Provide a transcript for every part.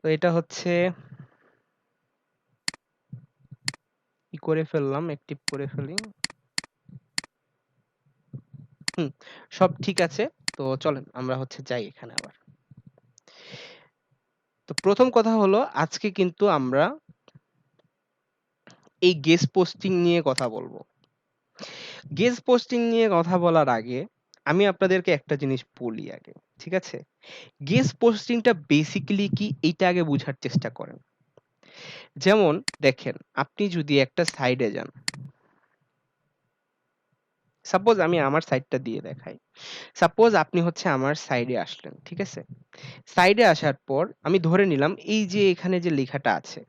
তো এটা হচ্ছে ই করে ফেললাম, অ্যাক্টিভ করে ফেলি। হুম, সব ঠিক আছে। তো চলেন আমরা হচ্ছে যাই এখানে আবার। তো প্রথম কথা হলো আজকে কিন্তু আমরা এই গেস্ট পোস্টিং নিয়ে কথা বলবো। গেস্ট পোস্টিং নিয়ে কথা বলার আগে আমি আপনাদেরকে একটা জিনিস বলি আগে, ঠিক আছে? গেস্ট পোস্টিংটা বেসিক্যালি কি এইটা আগে বুঝার চেষ্টা করেন। যেমন দেখেন, আপনি যদি একটা সাইডে যান, সাপোজ আমি আমার সাইডটা দিয়ে দেখাই। সাপোজ আপনি হচ্ছে আমার সাইডে আসলেন, ঠিক আছে? সাইডে আসার পর আমি ধরে নিলাম এই যে এখানে যে লেখাটা আছে,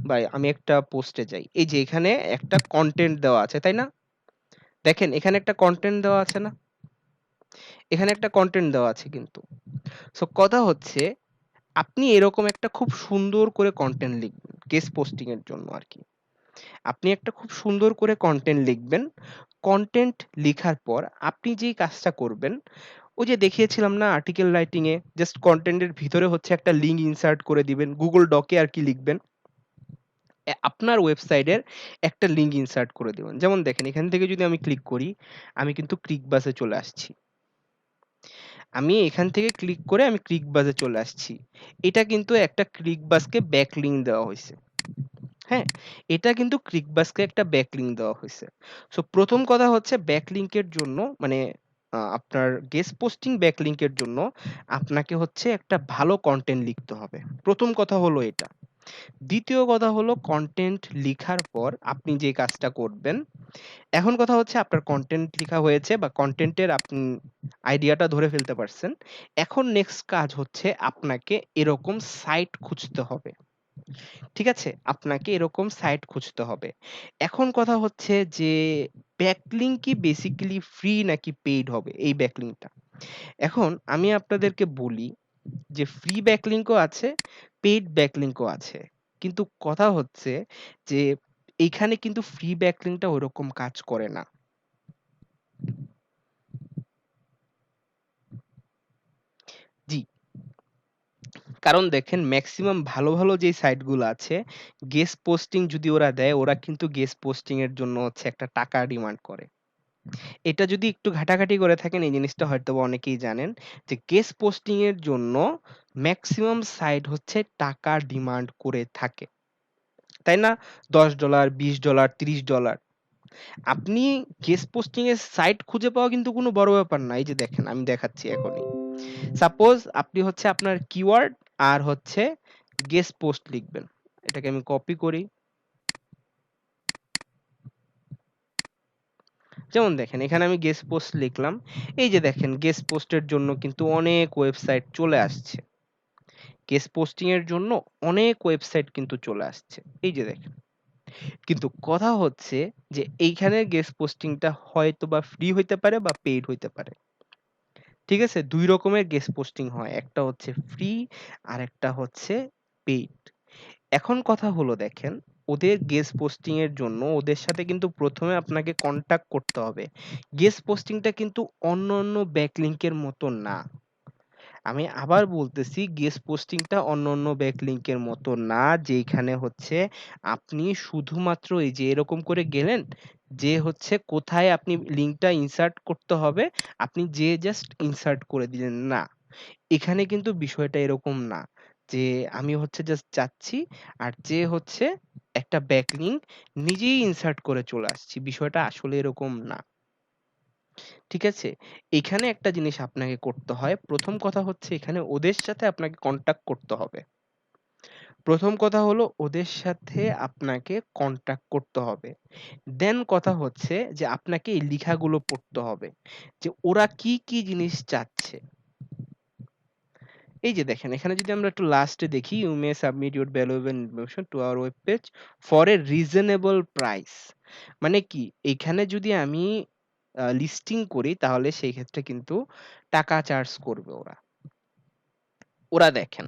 বা আমি একটা পোস্টে যাই, এই যে এখানে একটা কন্টেন্ট দেওয়া আছে, তাই না? দেখেন এখানে একটা কন্টেন্ট দেওয়া আছে না? এখানে একটা কন্টেন্ট দেওয়া আছে কিন্তু। সো কথা হচ্ছে আপনি এরকম একটা খুব সুন্দর করে কন্টেন্ট লিখবেন গেস্ট পোস্টিং এর জন্য আরকি। আপনি একটা খুব সুন্দর করে কন্টেন্ট লিখবেন। কন্টেন্ট লিখার পর আপনি যেই কাজটা করবেন, ওই যে দেখিয়েছিলাম না আর্টিকেল রাইটিং এ জাস্ট কনটেন্ট এর ভিতরে হচ্ছে একটা লিঙ্ক ইনসার্ট করে দিবেন। Google ডকে আর কি লিখবেন। আপনার ওয়েবসাইটের একটা লিঙ্ক ইনসার্ট করে দিবেন। যেমন দেখেন এখান থেকে যদি আমি ক্লিক করি, আমি কিন্তু ক্লিকবাসে চলে আসছি। আমি এখান থেকে ক্লিক করে আমি ক্লিকবাসে চলে আসছি। এটা কিন্তু একটা ক্লিকবাসকে ব্যাকলিঙ্ক দেওয়া হইছে। হ্যাঁ? এটা কিন্তু ক্লিকবাসকে একটা ব্যাকলিঙ্ক দেওয়া হইছে। সো ১ম কথা হচ্ছে ব্যাকলিঙ্কের জন্য মানে আপনার গেস্ট পোস্টিং ব্যাকলিঙ্কের জন্য আপনাকে হচ্ছে একটা ভালো কনটেন্ট লিখতে হবে। ১ম কথা হলো এটা। ২য় কথা হলো কনটেন্ট লিখার পর আপনি যে কাজটা করবেন, এখন কথা হচ্ছে আপনার কনটেন্ট লিখা হয়েছে বা কনটেন্টের আপনি আইডিয়াটা ধরে ফেলতে পারছেন। এখন নেক্সট কাজ হচ্ছে আপনাকে এরকম সাইট খুঁজতে হবে। ঠিক আছে? আপনাকে এরকম সাইট খুঁজতে হবে। এখন কথা হচ্ছে যে ব্যাকলিঙ্ক কি বেসিক্যালি ফ্রি নাকি পেইড হবে এই ব্যাকলিঙ্কটা? এখন আমি আপনাদেরকে বলি যে ফ্রি ব্যাকলিঙ্কও আছে, পেইড ব্যাকলিঙ্কও আছে। কিন্তু কথা হচ্ছে যে এইখানে কিন্তু ফ্রি ব্যাকলিঙ্কটা ওইরকম কাজ করে না। জি, কারণ দেখেন মেক্সিমাম ভালো, ভালো যেই সাইটগুলো আছে, গেস্ট পোস্টিং যদি ওরা দেয়, ওরা কিন্তু গেস্ট পোস্টিং এর জন্য হচ্ছে একটা টাকা ডিমান্ড করে। এটা যদি একটু ঘাটাঘাটি করে থাকেন এই জিনিসটা হয়তোবা অনেকেই জানেন যে গেস্ট পোস্টিং এর জন্য মেক্সিমাম সাইট হচ্ছে টাকা ডিমান্ড করে থাকে। তাই না? $10, $20, $30 আপনি গেস্ট পোস্টিং এর সাইট খুঁজে পাওয়া কিন্তু কোনো বড় ব্যাপার না। এই যে দেখেন আমি দেখাচ্ছি এখনই। সাপোজ আপনি হচ্ছে আপনার কিওয়ার্ড আর হচ্ছে গেস্ট পোস্ট লিখবেন। এটাকে আমি কপি করি। যেমন দেখেন এখানে আমি গেস্ট পোস্ট লিখলাম। এই যে দেখেন গেস্ট পোস্টের জন্য কিন্তু অনেক ওয়েবসাইট চলে আসছে। গেস্ট পোস্টিং এর জন্য অনেক ওয়েবসাইট কিন্তু চলে আসছে। এই যে দেখেন। কিন্তু কথা হচ্ছে যে এইখানে গেস্ট পোস্টিংটা হয়তোবা ফ্রি হইতে পারে বা পেইড হইতে পারে। ঠিক আছে? ২ রকমের গেস্ট পোস্টিং হয়। একটা হচ্ছে ফ্রি আরেকটা হচ্ছে পেইড। এখন কথা হলো দেখেন, ওদের গেস্ট পোস্টিং এর জন্য ওদের সাথে কিন্তু ১ম এ আপনাকে কনট্যাক্ট করতে হবে। গেস্ট পোস্টিংটা কিন্তু অন্যান্য ব্যাকলিংক এর মতো না। আমি আবার বলতেছি গেস্ট পোস্টিংটা অন্যান্য ব্যাকলিংক এর মতো না, যেইখানে হচ্ছে আপনি শুধুমাত্র এই যে এরকম করে গেলেন, যে হচ্ছে কোথায় আপনি লিঙ্কটা ইনসার্ট করতে হবে, আপনি যেয়ে জাস্ট ইনসার্ট করে দিলেন না। এখানে কিন্তু বিষয়টা এরকম না। যে আমি হচ্ছে জাস্ট যাচ্ছি আর যেয়ে হচ্ছে একটা ব্যাকলিঙ্ক নিজেই ইনসার্ট করে চলে আসছি। বিষয়টা আসলে এরকম না। ঠিক আছে? এখানে একটা জিনিস আপনাকে করতে হয়। ১ম কথা হচ্ছে এখানে ওদের সাথে আপনাকে কনট্যাক্ট করতে হবে। ১ম কথা হলো ওদের সাথে আপনাকে কনট্যাক্ট করতে হবে। দেন কথা হচ্ছে যে আপনাকে এই লিখাগুলো পড়তে হবে। যে ওরা কি, কি জিনিস চাচ্ছে। এই যে দেখেন এখানে যদি আমরা একটু লাস্টে দেখি, "You may submit your valuable information to our web page for a reasonable price" মানে কি? এখানে যদি আমি লিস্টিং করি তাহলে সেই ক্ষেত্রে কিন্তু টাকা চার্জ করবে ওরা। ওরা দেখেন,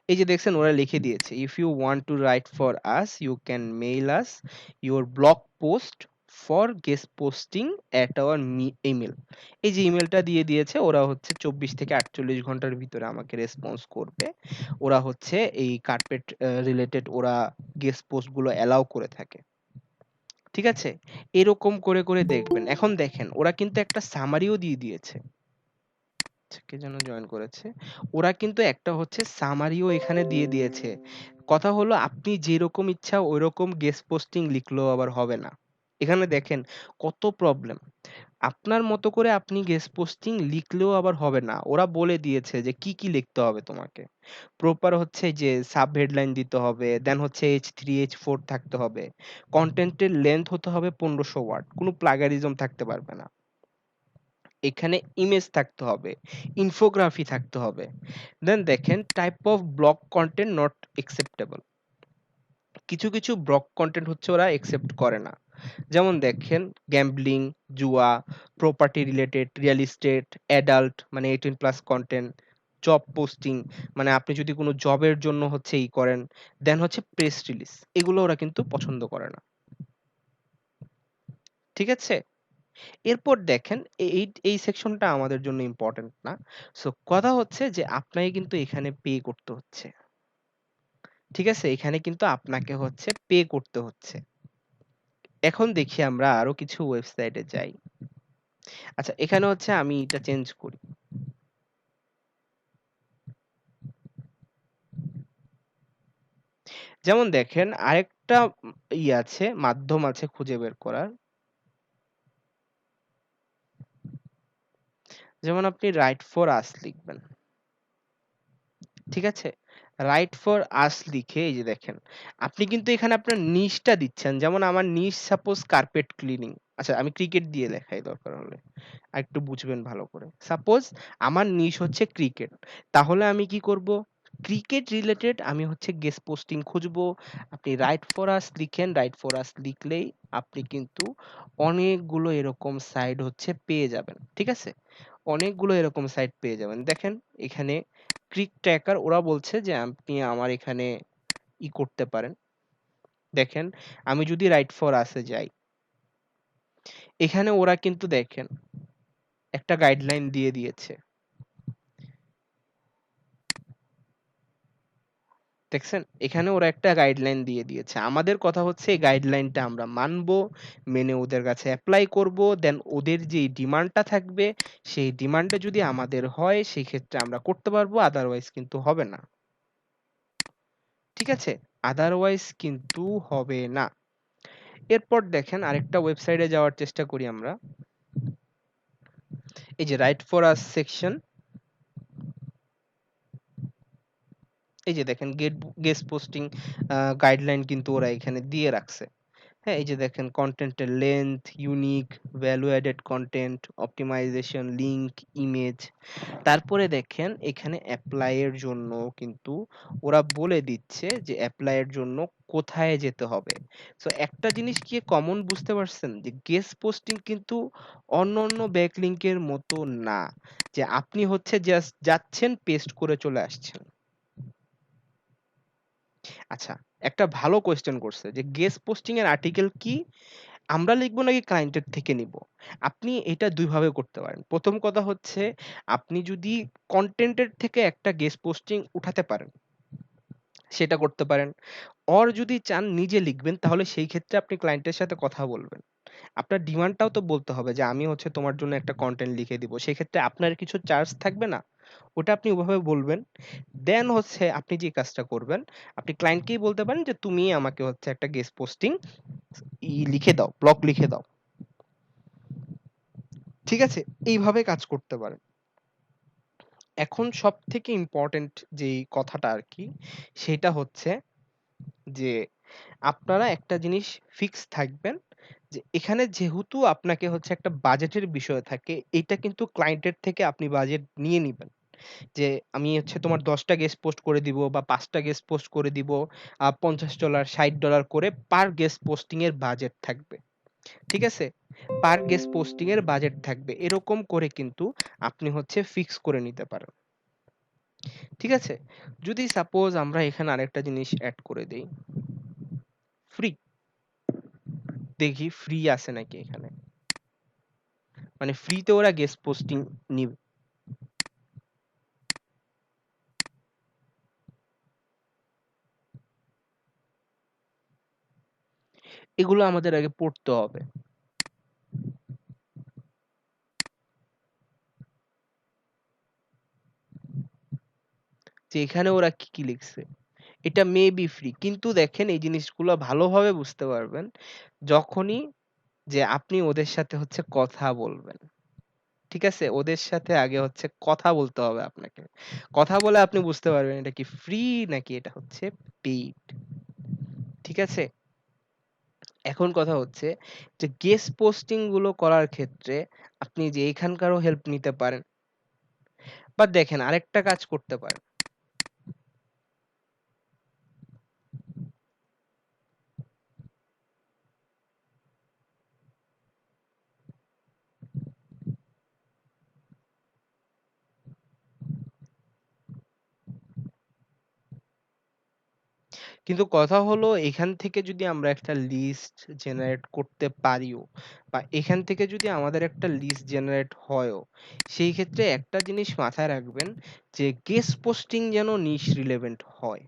এই যে দেখছেন ওরা লিখে দিয়েছে, "If you want to write for us, you can mail us your blog post for guest posting at hour email. এই যে ইমেলটা দিয়ে দিয়েছে, ওরা হচ্ছে 24 থেকে 48 ঘন্টার ভিতরে আমাকে রেসপন্স করবে। ওরা হচ্ছে এই কার্পেট রিলেটেড ওরা গেস্ট পোস্ট গুলো অ্যালাউ করে থাকে। ঠিক আছে? এরকম করে করে দেখবেন। এখন দেখেন ওরা কিন্তু একটা সামারিও দিয়ে দিয়েছে। আচ্ছা, কে যেন জয়েন করেছে। ওরা কিন্তু একটা হচ্ছে সামারিও এখানে দিয়ে দিয়েছে। কথা হলো আপনি যেরকম ইচ্ছা ঐরকম গেস্ট পোস্টিং লিখলেও আবার হবে না। এখানে দেখেন কত প্রবলেম। আপনার মতো করে আপনি গেস্ট পোস্টিং লিখলেও আবার হবে না। ওরা বলে দিয়েছে যে কি, কি লিখতে হবে তোমাকে। প্রপার হচ্ছে যে সাব হেডলাইন দিতে হবে, দেন হচ্ছে H3, H4 থাকতে হবে। কনটেন্টের লেংথ হতে হবে 1500 ওয়ার্ড। কোনো প্লাগারিজম থাকতে পারবে না। এখানে ইমেজ থাকতে হবে, ইনফোগ্রাফি থাকতে হবে। দেন দেখেন type of block content not acceptable. কিছু, কিছু ব্লক কনটেন্ট হচ্ছে ওরা অ্যাকসেপ্ট করে না। যেমন দেখেন গ্যাম্বলিং, জুয়া, property related, real estate, adult মানে 18 প্লাস কনটেন্ট, জব পোস্টিং মানে আপনি যদি কোনো জবের জন্য হচ্ছে করেন, দেন হচ্ছে প্রেস রিলিজ। এগুলো ওরা কিন্তু পছন্দ করে না। ঠিক আছে? এরপর দেখেন এই সেকশনটা আমাদের জন্য ইম্পর্টেন্ট না। সো কথা হচ্ছে যে আপনাকে কিন্তু এখানে পে করতে হচ্ছে। ঠিক আছে? এখানে কিন্তু আপনাকে হচ্ছে পে করতে হচ্ছে। এখন দেখি আমরা আরো কিছু ওয়েবসাইটে যাই। আচ্ছা, এখানে হচ্ছে আমি এটা চেঞ্জ করি। যেমন দেখেন আরেকটা আছে, মাধ্যম আছে খুঁজে বের করার। যেমন আপনি রাইট ফর আস লিখবেন। ঠিক আছে? রাইট ফর আস লিখে এই যে দেখেন, আপনি কিন্তু এখানে আপনার নিশটা দিচ্ছেন। যেমন আমার নিশ সাপোজ কার্পেট ক্লিনিং। আচ্ছা, আমি ক্রিকেট দিয়ে লেখাই দরকার হলে। আরেকটু বুঝবেন ভালো করে। সাপোজ আমার নিশ হচ্ছে ক্রিকেট। তাহলে আমি কি করব? ক্রিকেট রিলেটেড আমি হচ্ছে গেস্ট পোস্টিং খুঁজবো। আপনি রাইট ফর আস লিখেন, রাইট ফর আস লিখলেই আপনি কিন্তু অনেকগুলো এরকম সাইট হচ্ছে পেয়ে যাবেন। ঠিক আছে? অনেকগুলো এরকম সাইট পেয়ে যাবেন। দেখেন এখানে ক্রিক ট্র্যাকার ওরা বলছে যে আপনি আমার এখানে করতে পারেন। দেখেন আমি যদি রাইট ফর আস এ যাই, এখানে ওরা কিন্তু দেখেন একটা গাইডলাইন দিয়ে দিয়েছে। দেখছেন? এখানে ওরা একটা গাইডলাইন দিয়ে দিয়েছে। আমাদের কথা হচ্ছে এই গাইডলাইনটা আমরা মানবো, মেনে ওদের কাছে এপ্লাই করব। দেন ওদের যেই ডিমান্ডটা থাকবে, সেই ডিমান্ডে যদি আমাদের হয় সেক্ষেত্রে আমরা করতে পারবো, আদারওয়াইজ কিন্তু হবে না। ঠিক আছে? আদারওয়াইজ কিন্তু হবে না। এরপর দেখেন আরেকটা ওয়েবসাইটে যাওয়ার চেষ্টা করি আমরা। এই যে রাইট ফর আস সেকশন, এই যে দেখেন গেস্ট পোস্টিং গাইডলাইন কিন্তু ওরা এখানে দিয়ে রাখছে। হ্যাঁ, এই যে দেখেন কনটেন্টের length, unique, value added content, optimization, link, image. তারপরে দেখেন এখানে এপ্লাই এর জন্য কিন্তু ওরা বলে দিচ্ছে যে এপ্লাই এর জন্য কোথায় যেতে হবে। সো একটা জিনিস কি কমন বুঝতে পারছেন যে গেস্ট পোস্টিং কিন্তু অন্যান্য ব্যাকলিংকের মতো না যে আপনি হচ্ছে জাস্ট যাচ্ছেন পেস্ট করে চলে আসছেন। আচ্ছা, একটা ভালো কোয়েশ্চেন করছে যে গেস্ট পোস্টিং এর আর্টিকেল কি আমরা লিখবো নাকি ক্লায়েন্টের থেকে নিব? আপনি এটা ২ ভাবে করতে পারেন। ১ম কথা হচ্ছে আপনি যদি কনটেন্টের থেকে একটা গেস্ট পোস্টিং উঠাতে পারেন, সেটা করতে পারেন। অর যদি চান নিজে লিখবেন তাহলে সেই ক্ষেত্রে আপনি ক্লায়েন্টের সাথে কথা বলবেন। আপনার ডিমান্ডটাও তো বলতে হবে যে আমি হচ্ছে তোমার জন্য একটা কনটেন্ট লিখে দিব। সেক্ষেত্রে আপনার কিছু চার্জ থাকবে না? ওটা আপনি ওভাবে বলবেন। দেন হচ্ছে আপনি যে কাজটা করবেন, আপনি ক্লায়েন্টকেই বলতে পারেন যে তুমি আমাকে হচ্ছে একটা গেস্ট পোস্টিং লিখে দাও, ব্লগ লিখে দাও। ঠিক আছে? এইভাবে কাজ করতে পারেন। এখন সবথেকে ইম্পোর্টেন্ট যেই কথাটা আরকি, সেটা হচ্ছে যে আপনারা একটা জিনিস ফিক্স থাকবেন যে এখানে যেহেতু আপনাকে হচ্ছে একটা বাজেটের বিষয় থাকে, এটা কিন্তু ক্লায়েন্টের থেকে আপনি বাজেট নিয়ে নিবেন। যে আমি হচ্ছে তোমার ১০ টা গেস্ট পোস্ট করে দিব বা ৫ টা গেস্ট পোস্ট করে দিব। $৫০, $৬০ করে পার গেস্ট পোস্টিং এর বাজেট থাকবে। ঠিক আছে? পার গেস্ট পোস্টিং এর বাজেট থাকবে। এরকম করে কিন্তু আপনি হচ্ছে ফিক্স করে নিতে পারেন। ঠিক আছে? যদি সাপোজ আমরা এখানে আরেকটা জিনিস এড করে দেই, ফ্রি। দেখি ফ্রি আছে নাকি এখানে, মানে ফ্রিতে ওরা গেস্ট পোস্টিং নিবে। এগুলো আমাদের আগে পড়তে হবে যে এখানে ওরা কি কি লিখছে। এটা মে বি ফ্রি, কিন্তু দেখেন এই জিনিসগুলো ভালোভাবে বুঝতে পারবেন যখনই যে আপনি ওদের সাথে হচ্ছে কথা বলবেন। ঠিক আছে, ওদের সাথে আগে হচ্ছে কথা বলতে হবে আপনাকে। কথা বলে আপনি বুঝতে পারবেন এটা কি ফ্রি নাকি এটা হচ্ছে পেইড। ঠিক আছে, এখন কথা হচ্ছে যে গেস্ট পোস্টিং গুলো করার ক্ষেত্রে আপনি যে এখানকারও হেল্প নিতে পারেন, বা দেখেন আরেকটা কাজ করতে পারেন। কিন্তু কথা হলো এখান থেকে যদি আমরা একটা লিস্ট জেনারেট করতে পারিও, বা এখান থেকে যদি আমাদের একটা লিস্ট জেনারেট হয়ও, সেই ক্ষেত্রে একটা জিনিস মাথায় রাখবেন যে গেস্ট পোস্টিং যেন নিশ রিলেভেন্ট হয়।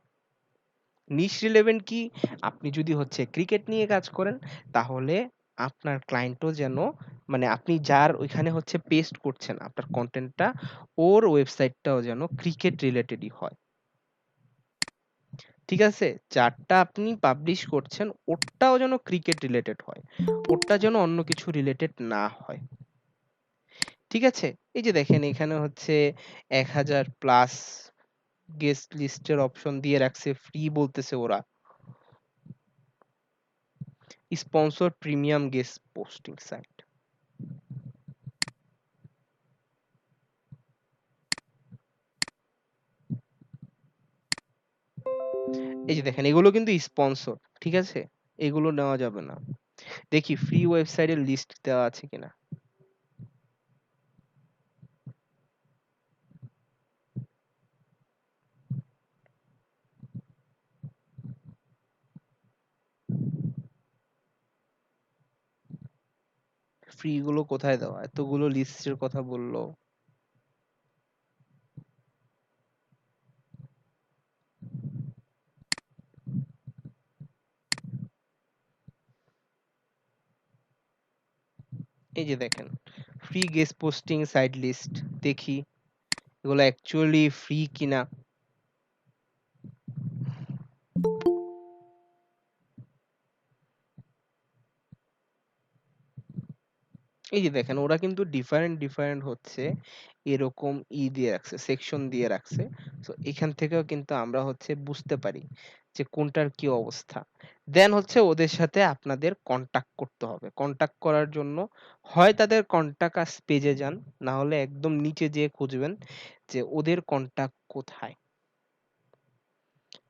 নিশ রিলেভেন্ট কি, আপনি যদি হচ্ছে ক্রিকেট নিয়ে কাজ করেন তাহলে আপনার ক্লায়েন্টও যেন, মানে আপনি যার ওইখানে হচ্ছে পেস্ট করছেন আপনার কন্টেন্টটা, ওর ওয়েবসাইটটাও যেন ক্রিকেট রিলেটেডই হয়। ঠিক আছে? যারটা আপনি পাবলিশ করছেন ওরটাও যেন ক্রিকেট রিলেটেড হয়। ওরটা যেন অন্য কিছু রিলেটেড না হয়। ঠিক আছে? এই যে দেখেন এখানে হচ্ছে ১,০০০ প্লাস গেস্ট লিস্টের অপশন দিয়ে রাখছে, ফ্রি বলতেছে ওরা। Sponsor premium guest posting site. এই যে দেখেন এগুলো কিন্তু স্পন্সর। ঠিক আছে? এগুলো নেওয়া যাবে না। দেখি ফ্রি ওয়েবসাইটের লিস্ট দেওয়া আছে কিনা। ফ্রি গুলো কোথায় দেওয়া? এতগুলো লিস্টের কথা বলল। এই যে দেখেন free guest posting site list. দেখি এগুলো অ্যাকচুয়ালি ফ্রি কিনা। এই যে দেখেন ওরা কিন্তু ডিফারেন্ট ডিফারেন্ট হচ্ছে এরকম দিয়ে রাখছে, সেকশন দিয়ে রাখছে। তো এখান থেকেও কিন্তু আমরা হচ্ছে বুঝতে পারি যে কোনটার কি অবস্থা। দেন হচ্ছে ওদের সাথে আপনাদের কন্টাক্ট করতে হবে। কন্টাক্ট করার জন্য হয় তাদের কন্টাক্ট আস পেজে যান, না হলে একদম নিচে যেয়ে খুঁজবেন যে ওদের কন্টাক্ট কোথায়।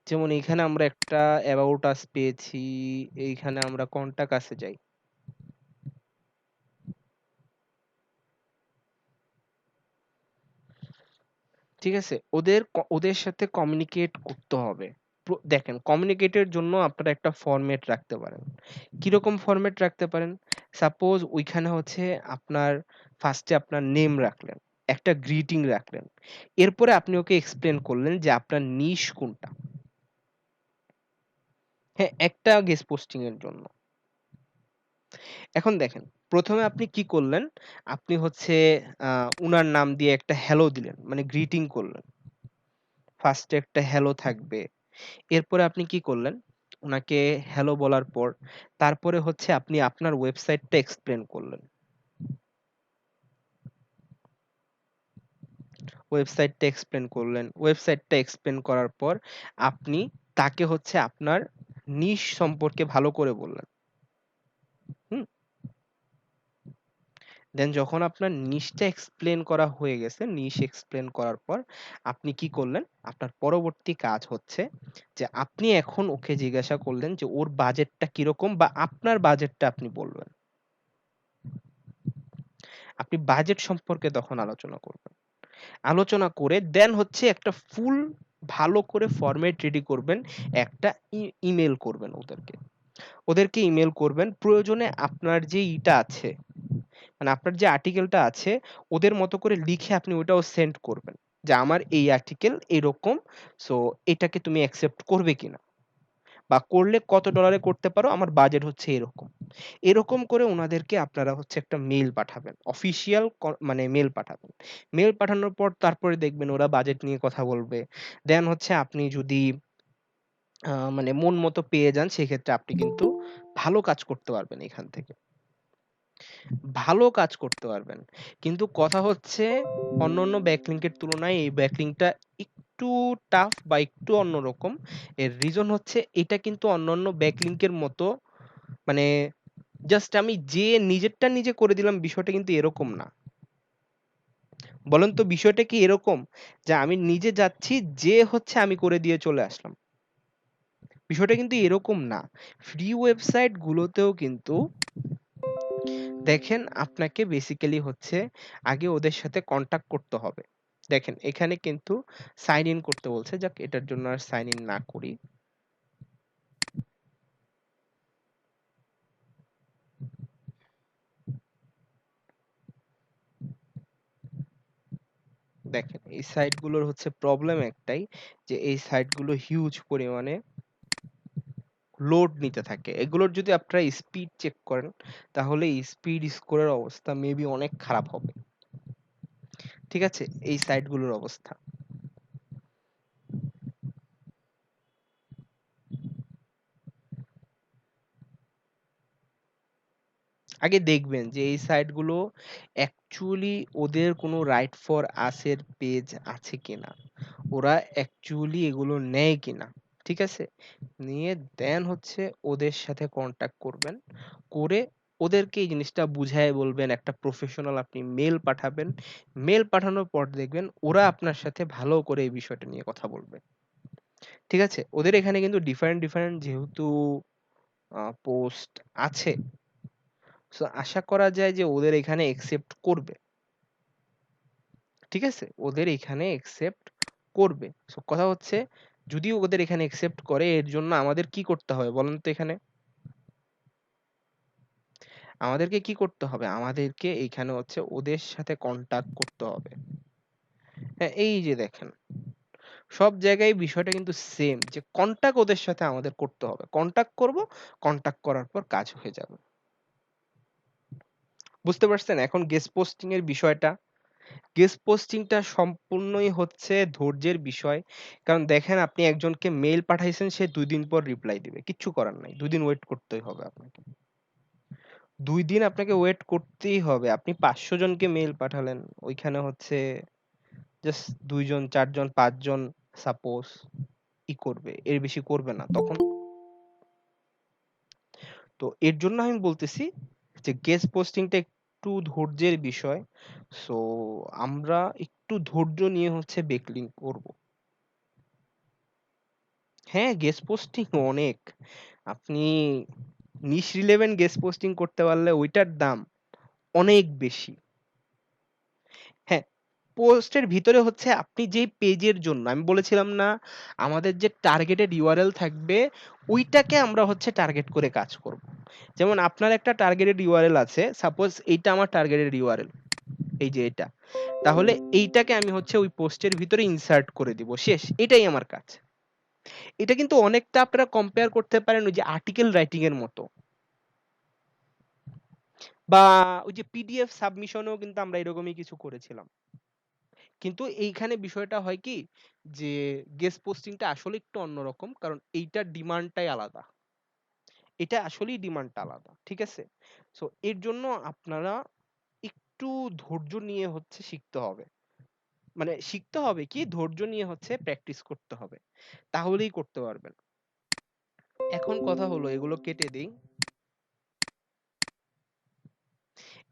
যেমন এইখানে আমরা একটা অ্যাবাউট আস পেয়েছি, এইখানে আমরা কন্টাক্ট আসে যাই। ঠিক আছে? ওদের সাথে কমিউনিকেট করতে হবে। দেখেন কমিউনিকেটের জন্য আপনারা একটা ফরম্যাট রাখতে পারেন। কিরকম ফরম্যাট রাখতে পারেন? সাপোজ ওইখানে হচ্ছে আপনার ফার্স্টে আপনার নেম রাখলেন, একটা গ্রিটিং রাখলেন। এরপরে আপনি ওকে এক্সপ্লেন করলেন যে আপনার নিশ কোনটা। হ্যাঁ, একটা গেস্ট পোস্টিং এর জন্য। এখন দেখেন ১ম এ আপনি কি করলেন? আপনি হচ্ছে উনার নাম দিয়ে একটা হ্যালো দিলেন। মানে গ্রিটিং করলেন। ফার্স্টে একটা হ্যালো থাকবে। এরপরে আপনি কি করলেন? উনাকে হ্যালো বলার পর তারপরে হচ্ছে আপনি আপনার ওয়েবসাইটটা এক্সপ্লেন করলেন। ওয়েবসাইটটা এক্সপ্লেন করার পর আপনি তাকে হচ্ছে আপনার নিশ সম্পর্কে ভালো করে বললেন। হুম? দেন যখন আপনার নিশটা এক্সপ্লেন করা হয়ে গেছে, নিশ এক্সপ্লেন করার পর আপনি কি করলেন? আপনার পরবর্তী কাজ হচ্ছে যে আপনি এখন ওকে জিজ্ঞাসা করলেন যে ওর বাজেটটা কিরকম, বা আপনার বাজেটটা আপনি বলবেন। আপনি বাজেট সম্পর্কে তখন আলোচনা করবেন। আলোচনা করে দেন হচ্ছে একটা ফুল ভালো করে ফরম্যাট রেডি করবেন। একটা ইমেইল করবেন ওদেরকে। ওদেরকে ইমেইল করবেন। প্রয়োজনে আপনার যে আছে, মানে আপনার যে আর্টিকেলটা আছে, ওদের মতো করে লিখে আপনি ওটাও সেন্ড করবেন। যে আমার এই আর্টিকেল এরকম, সো এটাকে তুমি অ্যাকসেপ্ট করবে কিনা? বা করলে কত ডলারে করতে পারো? আমার বাজেট হচ্ছে এরকম। এরকম করে উনাদেরকে আপনারা হচ্ছে একটা মেইল পাঠাবেন। অফিসিয়াল মানে মেইল পাঠাবেন। মেইল পাঠানোর পর তারপরে দেখবেন ওরা বাজেট নিয়ে কথা বলবে। দেন হচ্ছে আপনি যদি মানে মন মতো পেয়ে যান, সেক্ষেত্রে আপনি কিন্তু ভালো কাজ করতে পারবেন এখান থেকে। ভালো কাজ করতে পারবেন। কিন্তু কথা হচ্ছে অন্যান্য ব্যাকলিংকের তুলনায় এই ব্যাকলিংকটা একটু টাফ বা একটু অন্যরকম। এর রিজন হচ্ছে এটা কিন্তু অন্যান্য ব্যাকলিংকের মতো মানে জাস্ট আমি যেয়ে নিজেরটা নিজে করে দিলাম, বিষয়টা কিন্তু এরকম না। বলেন তো বিষয়টা কি এরকম? যে আমি নিজে যাচ্ছি, যেয়ে হচ্ছে আমি করে দিয়ে চলে আসলাম। বিষয়টা কিন্তু এরকম না। ফ্রি ওয়েবসাইট গুলোতেও কিন্তু দেখেন আপনাকে বেসিক্যালি হচ্ছে আগে ওদের সাথে কন্টাক্ট করতে হবে। দেখেন এখানে কিন্তু সাইন ইন করতে বলছে। যাক এটার জন্য আর সাইন ইন না করি। দেখেন এই সাইট গুলোর হচ্ছে প্রবলেম একটাই, যে এই সাইট গুলো হিউজ পরিমাণে লোড নিতে থাকে। এগুলোর যদি আপনারা স্পিড চেক করেন, তাহলে স্পিড স্কোরের অবস্থা মেবি অনেক খারাপ হবে। ঠিক আছে? এই সাইট গুলোর অবস্থা। আগে দেখবেন যে এই সাইটগুলো অ্যাকচুয়ালি ওদের কোনো রাইট ফর আস এর পেজ আছে কিনা, ওরা অ্যাকচুয়ালি এগুলো নেয় কিনা। ঠিক আছে? নিয়ে দেন হচ্ছে ওদের সাথে কন্টাক্ট করবেন, করে ওদেরকে এই জিনিসটা বুঝায় বলবেন, একটা প্রফেশনাল আপনি মেল পাঠাবেন। মেল পাঠানোর পর দেখবেন ওরা আপনার সাথে ভালো করে এই বিষয়টা নিয়ে কথা বলবে। ঠিক আছে? ওদের এখানে কিন্তু ডিফারেন্ট ডিফারেন্ট যেহেতু পোস্ট আছে, সো আশা করা যায় যে ওদের এখানে একসেপ্ট করবে। ঠিক আছে? ওদের এখানে একসেপ্ট করবে। সো কথা হচ্ছে যদি ওদের এখানে একসেপ্ট করে, এর জন্য আমাদের কি করতে হবে বলেন তো এখানে? আমাদেরকে কি করতে হবে? আমাদেরকে এইখানে হচ্ছে ওদের সাথে কন্টাক্ট করতে হবে। হ্যাঁ, এই যে দেখেন সব জায়গায় বিষয়টা কিন্তু সেম, যে কন্টাক্ট ওদের সাথে আমাদের করতে হবে। কন্টাক্ট করব, কন্টাক্ট করার পর কাজ হয়ে যাবে। বুঝতে পারছেন এখন গেস্ট পোস্টিং এর বিষয়টা? গেস্ট পোস্টিংটা সম্পূর্ণই হচ্ছে ধৈর্যের বিষয়। কারণ দেখেন আপনি একজনকে মেইল পাঠাইছেন, সে ২ দিন পর রিপ্লাই দিবে। কিচ্ছু করার নাই। ২ দিন ওয়েট করতেই হবে আপনাকে। ২ দিন আপনাকে ওয়েট করতেই হবে। আপনি ৫০০ জনকে মেইল পাঠালেন। ওইখানে হচ্ছে জাস্ট ২ জন, ৪ জন, ৫ জন সাপোজ করবে। এর বেশি করবে না। তখন তো এর জন্য আমি বলতেছি যে গেস্ট পোস্টিংটা একটু ধৈর্যের বিষয়। সো আমরা একটু ধৈর্য নিয়ে হচ্ছে বেকলিং করব। হ্যাঁ, গেস্ট পোস্টিং অনেক। আপনি নিশ রিলেভেন্ট গেস্ট পোস্টিং করতে পারলে ওইটার দাম অনেক বেশি। হ্যাঁ, পোস্টের ভিতরে হচ্ছে আপনি যেই পেজের জন্য আমি বলেছিলাম না, আমাদের যে টার্গেটেড ইউআরএল থাকবে, ওইটাকে আমরা হচ্ছে টার্গেট করে কাজ করব। যেমন আপনার একটা টার্গেটেড ইউআরএল আছে, সাপোজ এইটা আমার টার্গেটেড ইউআরএল, এই যে এটা। তাহলে এইটাকে আমি হচ্ছে ওই পোস্টের ভিতরে ইনসার্ট করে দিব। শেষ। এটাই আমার কাজ। এটা কিন্তু অনেকটা আপনারা কম্পেয়ার করতে পারেন ওই যে আর্টিকেল রাইটিং এর মতো, বা ওই যে পিডিএফ সাবমিশনেও কিন্তু আমরা এরকমই কিছু করেছিলাম। কিন্তু এইখানে বিষয়টা হয় কি, যে গেস্ট পোস্টিংটা আসলে একটু অন্যরকম, কারণ এইটার ডিমান্ডটাই আলাদা। এটা আসলেই ডিমান্ডটা আলাদা। ঠিক আছে? সো এর জন্য আপনারা একটু ধৈর্য নিয়ে হচ্ছে শিখতে হবে। মানে শিখতে হবে কি, ধৈর্য নিয়ে হচ্ছে প্র্যাকটিস করতে হবে। তাহলেই করতে পারবেন। এখন কথা হলো এগুলো কেটে দেই।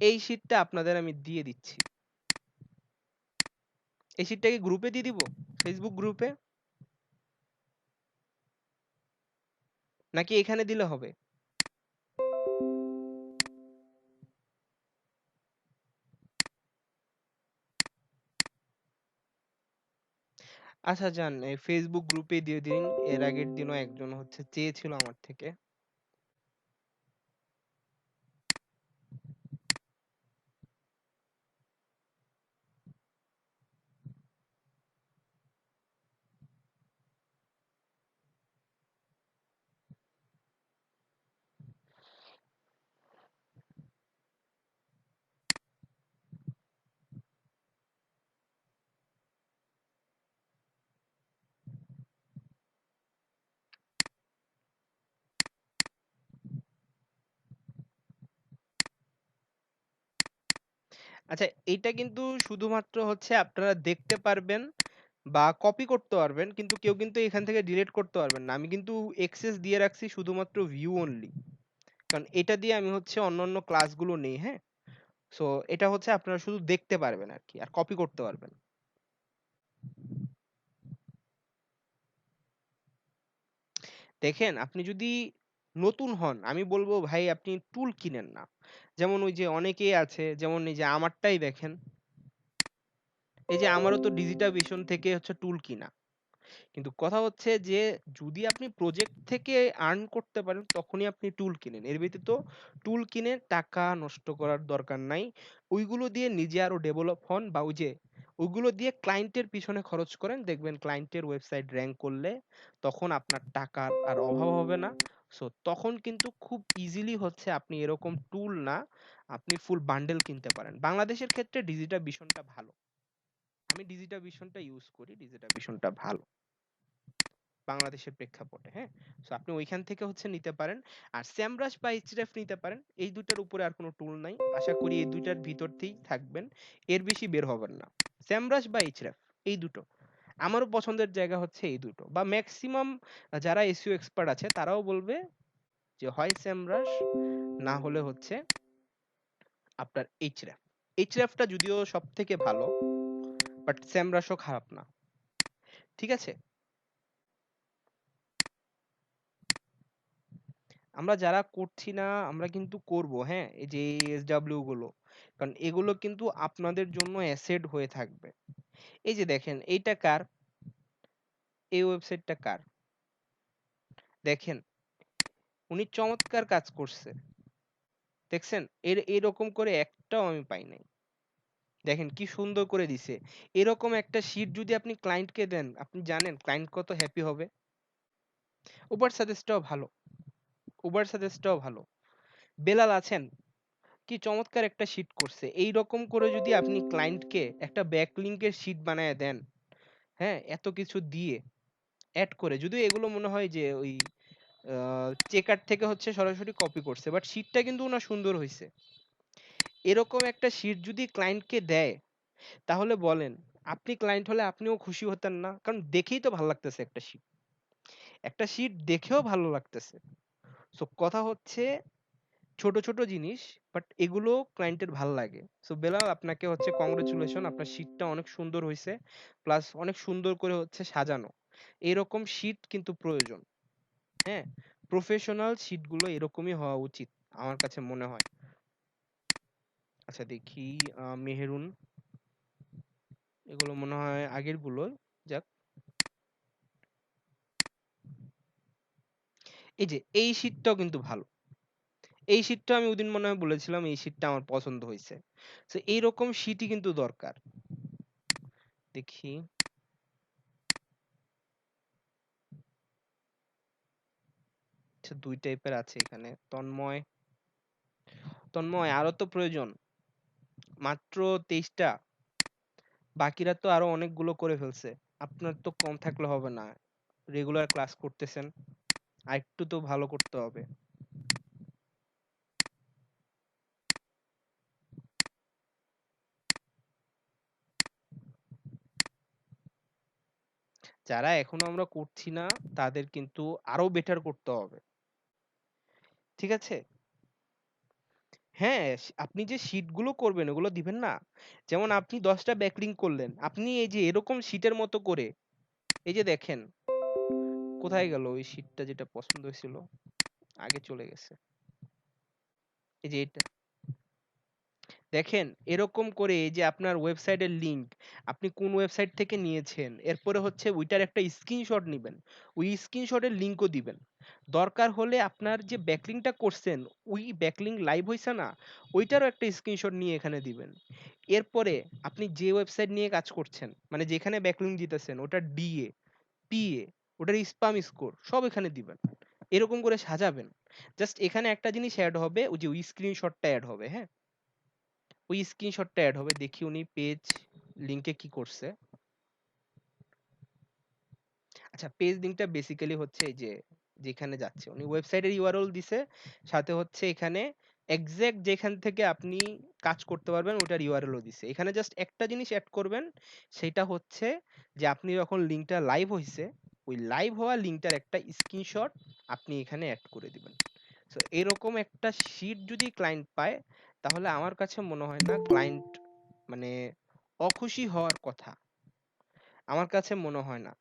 এই শীটটা আপনাদের আমি দিয়ে দিচ্ছি। এই শীটটা কি গ্রুপে দিয়ে দিব? ফেসবুক গ্রুপে? নাকি এখানে দিলে হবে? আচ্ছা যান এই ফেসবুক গ্রুপে দিয়ে দিন। এর আগের দিনও একজন হচ্ছে চেয়েছিল আমার থেকে। আচ্ছা, এইটা কিন্তু শুধুমাত্র হচ্ছে আপনারা দেখতে পারবেন বা কপি করতে পারবেন, কিন্তু কেউ কিন্তু এখান থেকে ডিলিট করতে পারবেন না। আমি কিন্তু অ্যাক্সেস দিয়ে রাখছি শুধুমাত্র ভিউ অনলি। কারণ এটা দিয়ে আমি হচ্ছে অন্যান্য ক্লাসগুলো নেই, হ্যাঁ? সো এটা হচ্ছে আপনারা শুধু দেখতে পারবেন আরকি। আর কপি করতে পারবেন। দেখেন, আপনি যদি নতুন হন, আমি বলব ভাই আপনি টুল কিনেন না। যেমন ওই যে অনেকেই আছে, যেমন এই যে আমারটাই দেখেন। এই যে আমারও তো ডিজিটাল ভিশন থেকে হচ্ছে টুল কিনা। কিন্তু কথা হচ্ছে যে যদি আপনি প্রজেক্ট থেকে আর্ন করতে পারেন তখনই আপনি টুল কিনেন। এর ব্যতীত টুল কিনে টাকা নষ্ট করার দরকার নাই। ওইগুলো দিয়ে নিজে আরো ডেভেলপ হন বা ওই যে ওইগুলো দিয়ে ক্লায়েন্টের পিছনে খরচ করেন। দেখবেন ক্লায়েন্টের ওয়েবসাইট র‍্যাংক করলে তখন আপনার টাকার আর অভাব হবে না। সো তখন কিন্তু খুব ইজিলি হচ্ছে আপনি এরকম টুল না, আপনি ফুল বান্ডেল কিনতে পারেন। বাংলাদেশের ক্ষেত্রে ডিজিটাল ভিশনটা ভালো। আমি ডিজিটাল ভিশনটা ইউজ করি। ডিজিটাল ভিশনটা ভালো। বাংলাদেশের প্রেক্ষাপটে, হ্যাঁ? সো আপনি ঐখান থেকে হচ্ছে নিতে পারেন। আর SEMrush বা Href নিতে পারেন। এই ২ টার উপরে আর কোন টুল নাই। আশা করি এই ২ টার ভিতরতেই থাকবেন। এর বেশি বের হবেন না। SEMrush বা Href এই ২ টো। আমারও পছন্দের জায়গা হচ্ছে এই ২ টো। বা মেক্সিমাম যারা SEO এক্সপার্ট আছে তারাও বলবে যে হয় SEMrush না হলে হচ্ছে আপনার Href। Href টা যদিও সবথেকে ভালো, বাট SEMrush ও খারাপ না। ঠিক আছে? আমরা যারা করছি না আমরা কিন্তু করব, হ্যাঁ? এই যে এই SW গুলো। কারণ এগুলো কিন্তু আপনাদের জন্য অ্যাসেট হয়ে থাকবে। এই যে দেখেন এইটা কার? এই ওয়েবসাইটটা কার? দেখেন উনি চমৎকার কাজ করছে। দেখছেন? এরকম করে একটাও আমি পাই নাই। দেখেন কি সুন্দর করে দিছে। এরকম একটা শিট যদি আপনি ক্লায়েন্টকে দেন, আপনি জানেন ক্লায়েন্ট কত হ্যাপি হবে? উবার সাজেস্টটাও ভালো। উবার সাজেস্টটাও ভালো। বেলাল আছেন? কি চমৎকার একটা শিট করছে। এইরকম করে যদি আপনি ক্লায়েন্টকে একটা ব্যাকলিংকের শিট বানায়া দেন, হ্যাঁ? এত কিছু দিয়ে এড করে। যদিও এগুলো মনে হয় যে ওই আ চেকার থেকে হচ্ছে সরাসরি কপি করছে। বাট শিটটা কিন্তু উনার সুন্দর হইছে। এরকম একটা শিট যদি ক্লায়েন্টকে দেয়, তাহলে বলেন আপনি ক্লায়েন্ট হলে আপনিও খুশি হতেন না? কারণ দেখেই তো ভাল লাগতেছে একটা শিট। একটা শিট দেখেও ভালো লাগতেছে। সো কথা হচ্ছে ছোট, ছোট জিনিস বাট এগুলো ক্লায়েন্টের ভাল লাগে। সো বেলাল আপনাকে হচ্ছে কংগ্রাচুলেশন আপনার শীটটা অনেক সুন্দর হইছে। প্লাস অনেক সুন্দর করে হচ্ছে সাজানো। এরকম শীট কিন্তু প্রয়োজন। হ্যাঁ? প্রফেশনাল শীট গুলো এরকমই হওয়া উচিত। আমার কাছে মনে হয়। আচ্ছা দেখি মেহেরুন এগুলো মনে হয় আগের গুলো। যাক এই যে এই শীটটাও কিন্তু ভালো। এই শীটটা আমি ওদিন মনে হয় বলেছিলাম এই শীটটা আমার পছন্দ হইছে। সো এইরকম শীটই কিন্তু দরকার। দেখি আচ্ছা ২ টাইপের আছে এখানে। তন্ময় আরো তো প্রয়োজন। মাত্র ২৩ টা। বাকিরা তো আরো অনেকগুলো করে ফেলছে। আপনার তো কম থাকলে হবে না। রেগুলার ক্লাস করতেছেন। আরেকটু তো ভালো করতে হবে। যারা এখনো আমরা করছি না তাদের কিন্তু আরো বেটার করতে হবে। ঠিক আছে? হ্যাঁ, আপনি যে শিট গুলো করবেন ওগুলো দিবেন না? যেমন আপনি ১০ টা ব্যাকলিংক করলেন। আপনি এই যে এরকম শিটের মতো করে এই যে দেখেন, কোথায় গেল ওই শিটটা যেটা পছন্দ হয়েছিল? আগে চলে গেছে। এই যে এটা। দেখেন এরকম করে এই যে আপনার ওয়েবসাইটের লিংক আপনি কোন ওয়েবসাইট থেকে নিয়েছেন এরপরে হচ্ছে ওইটার একটা স্ক্রিনশট নিবেন ওই স্ক্রিনশটের লিংকও দিবেন দরকার হলে আপনার যে ব্যাকলিংটা করছেন ওই ব্যাকলিং লাইভ হইছে না ওইটারও একটা স্ক্রিনশট নিয়ে এখানে দিবেন এরপরে আপনি যে ওয়েবসাইট নিয়ে কাজ করছেন মানে যেখানে ব্যাকলিং দিতেছেন ওটার ডিএ পিএ ওটার স্পাম স্কোর সব এখানে দিবেন এরকম করে সাজাবেন জাস্ট এখানে একটা জিনিস অ্যাড হবে ওই যে ওই স্ক্রিনশটটা অ্যাড হবে হ্যাঁ ওই স্ক্রিনশটটা এড হবে দেখি উনি পেজ লিংকে কি করছে আচ্ছা পেজ লিংকটা বেসিক্যালি হচ্ছে এই যে যেখানে যাচ্ছে উনি ওয়েবসাইটের ইউআরএল দিছে সাথে হচ্ছে এখানে এক্সাক্ট যেখান থেকে আপনি কাজ করতে পারবেন ওটার ইউআরএল ও দিছে। এখানে জাস্ট একটা জিনিস এড করবেন, সেটা হচ্ছে যে আপনি যখন লিঙ্কটা লাইভ হইছে, ওই লাইভ হওয়া লিঙ্কটার একটা স্ক্রিনশট আপনি এখানে এড করে দিবেন। সো এরকম একটা শিট যদি ক্লায়েন্ট পায়, তাহলে আমার কাছে মনে হয় না ক্লায়েন্ট মানে অখুশি হওয়ার কথা। আমার কাছে মনে হয় না।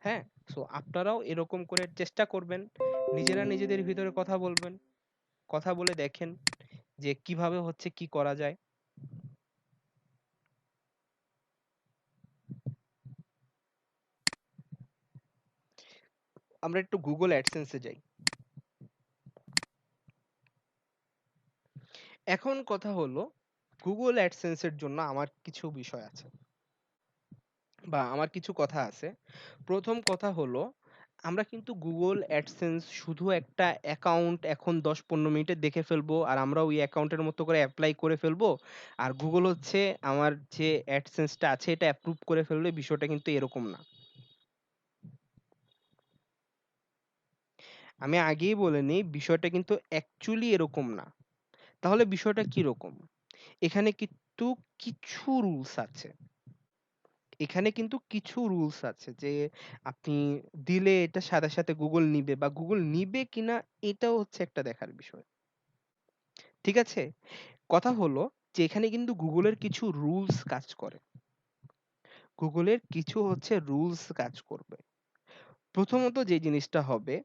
হ্যাঁ? সো আপনারাও এরকম করে চেষ্টা করবেন। নিজেরা নিজেদের ভিতরে কথা বলবেন। কথা বলে দেখেন যে কিভাবে হচ্ছে কি করা যায়। আমরা একটু Google AdSense এ যাই। এখন কথা হলো Google AdSense এর জন্য আমার কিছু বিষয় আছে বা আমার কিছু কথা আছে। ১ম কথা হলো আমরা কিন্তু Google AdSense শুধু একটা অ্যাকাউন্ট এখন ১০-১৫ মিনিটে দেখে ফেলবো আর আমরা ওই অ্যাকাউন্টের মতো করে এপ্লাই করে ফেলবো। আর Google হচ্ছে আমার যে AdSense টা আছে এটা অ্যাপ্রুভ করে ফেলবে, বিষয়টা কিন্তু এরকম না। আমি আগেই বলে নেই বিষয়টা কিন্তু অ্যাকচুয়ালি এরকম না। তাহলে বিষয়টা কিরকম? এখানে কিন্তু কিছু রুলস আছে। এখানে কিন্তু কিছু রুলস আছে যে আপনি দিলে এটা সাথে, সাথে Google নিবে বা Google নিবে কিনা এটাও হচ্ছে একটা দেখার বিষয়। ঠিক আছে? কথা হলো যে এখানে কিন্তু Google এর কিছু রুলস কাজ করে। Google এর কিছু হচ্ছে রুলস কাজ করবে। প্রথমত যে জিনিসটা হবে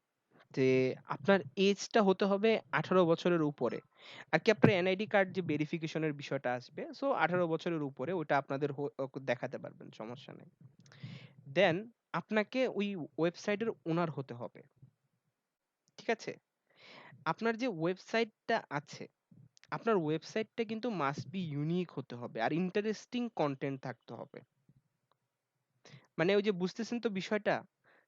যে আপনার এজটা হতে হবে ১৮ বছরের উপরে। আর কি আপনার এনআইডি কার্ড যে ভেরিফিকেশন এর বিষয়টা আসবে, সো ১৮ বছরের উপরে ওটা আপনাদের দেখাতে পারবেন, সমস্যা নাই। দেন আপনাকে ওই ওয়েবসাইটের ওনার হতে হবে। ঠিক আছে? আপনার যে ওয়েবসাইটটা আছে, আপনার ওয়েবসাইটটা কিন্তু মাস্ট বি ইউনিক হতে হবে আর ইন্টারেস্টিং কনটেন্ট থাকতে হবে। মানে ওই যে বুঝতেছেন তো বিষয়টা?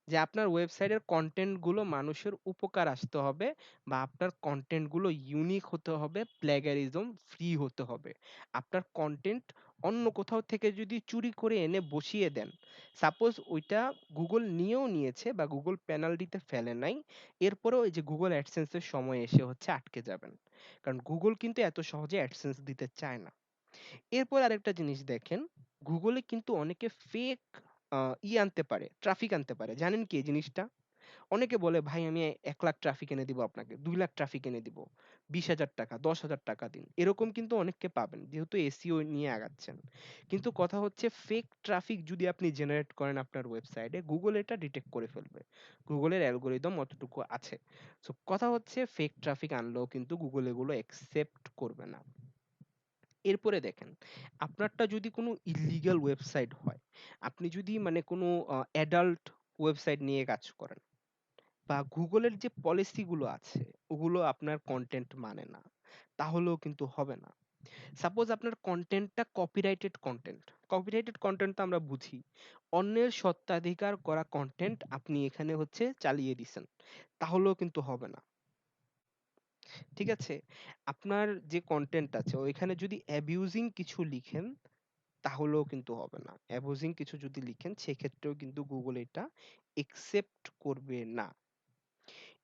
যে আপনার ওয়েবসাইটের কনটেন্ট গুলো মানুষের উপকার আসতে হবে বা আপনার কনটেন্ট গুলো ইউনিক হতে হবে, প্লেগারিজম ফ্রি হতে হবে। আপনার কনটেন্ট অন্য কোথাও থেকে যদি চুরি করে এনে বসিয়ে দেন, সাপোজ ওইটা Google নিয়েও নিয়েছে বা Google পেনাল্টিতে ফেলে নাই, এরপরেও এই যে Google AdSense এর সময় এসে হচ্ছে আটকে যাবেন। কারণ Google কিন্তু এত সহজে AdSense দিতে চায় না। এরপর আরেকটা জিনিস দেখেন, Google এ কিন্তু অনেকে ফেক আ আনতে পারে, ট্রাফিক আনতে পারে। জানেন কি এই জিনিসটা? অনেকে বলে, "ভাই আমি ১,০০,০০০ ট্রাফিক এনে দিব আপনাকে, ২,০০,০০০ ট্রাফিক এনে দিব। ৳২০,০০০, ৳১০,০০০ দিন।" এরকম কিন্তু অনেককে পাবেন। যেহেতু এসইও নিয়ে আগাচ্ছেন। কিন্তু কথা হচ্ছে ফেক ট্রাফিক যদি আপনি জেনারেট করেন আপনার ওয়েবসাইটে, Google এটা ডিটেক্ট করে ফেলবে। Google এর অ্যালগরিদম অতটুকু আছে। সো কথা হচ্ছে ফেক ট্রাফিক আনলেও কিন্তু Google এগুলো অ্যাকসেপ্ট করবে না। এরপরে দেখেন, আপনারটা যদি কোনো ইল্লিগাল ওয়েবসাইট হয়, আপনি যদি মানে কোনো অ্যাডাল্ট ওয়েবসাইট নিয়ে কাজ করেন বা Google এর যে পলিসি গুলো আছে, ওগুলো আপনার কনটেন্ট মানে না, তাহলেও কিন্তু হবে না। সাপোজ আপনার কনটেন্টটা কপিরাইটেড কনটেন্ট। কপিরাইটেড কনটেন্ট তো আমরা বুঝি। অন্যের স্বত্বাধিকার করা কনটেন্ট আপনি এখানে হচ্ছে চালিয়ে দিছেন। তাহলেও কিন্তু হবে না। ঠিক আছে? আপনার যে কনটেন্ট আছে ওইখানে যদি অ্যাবিউজিং কিছু লিখেন তাহলেও কিন্তু হবে না। অ্যাবোজিং কিছু যদি লিখেন সেক্ষেত্রেও কিন্তু Google এটা একসেপ্ট করবে না।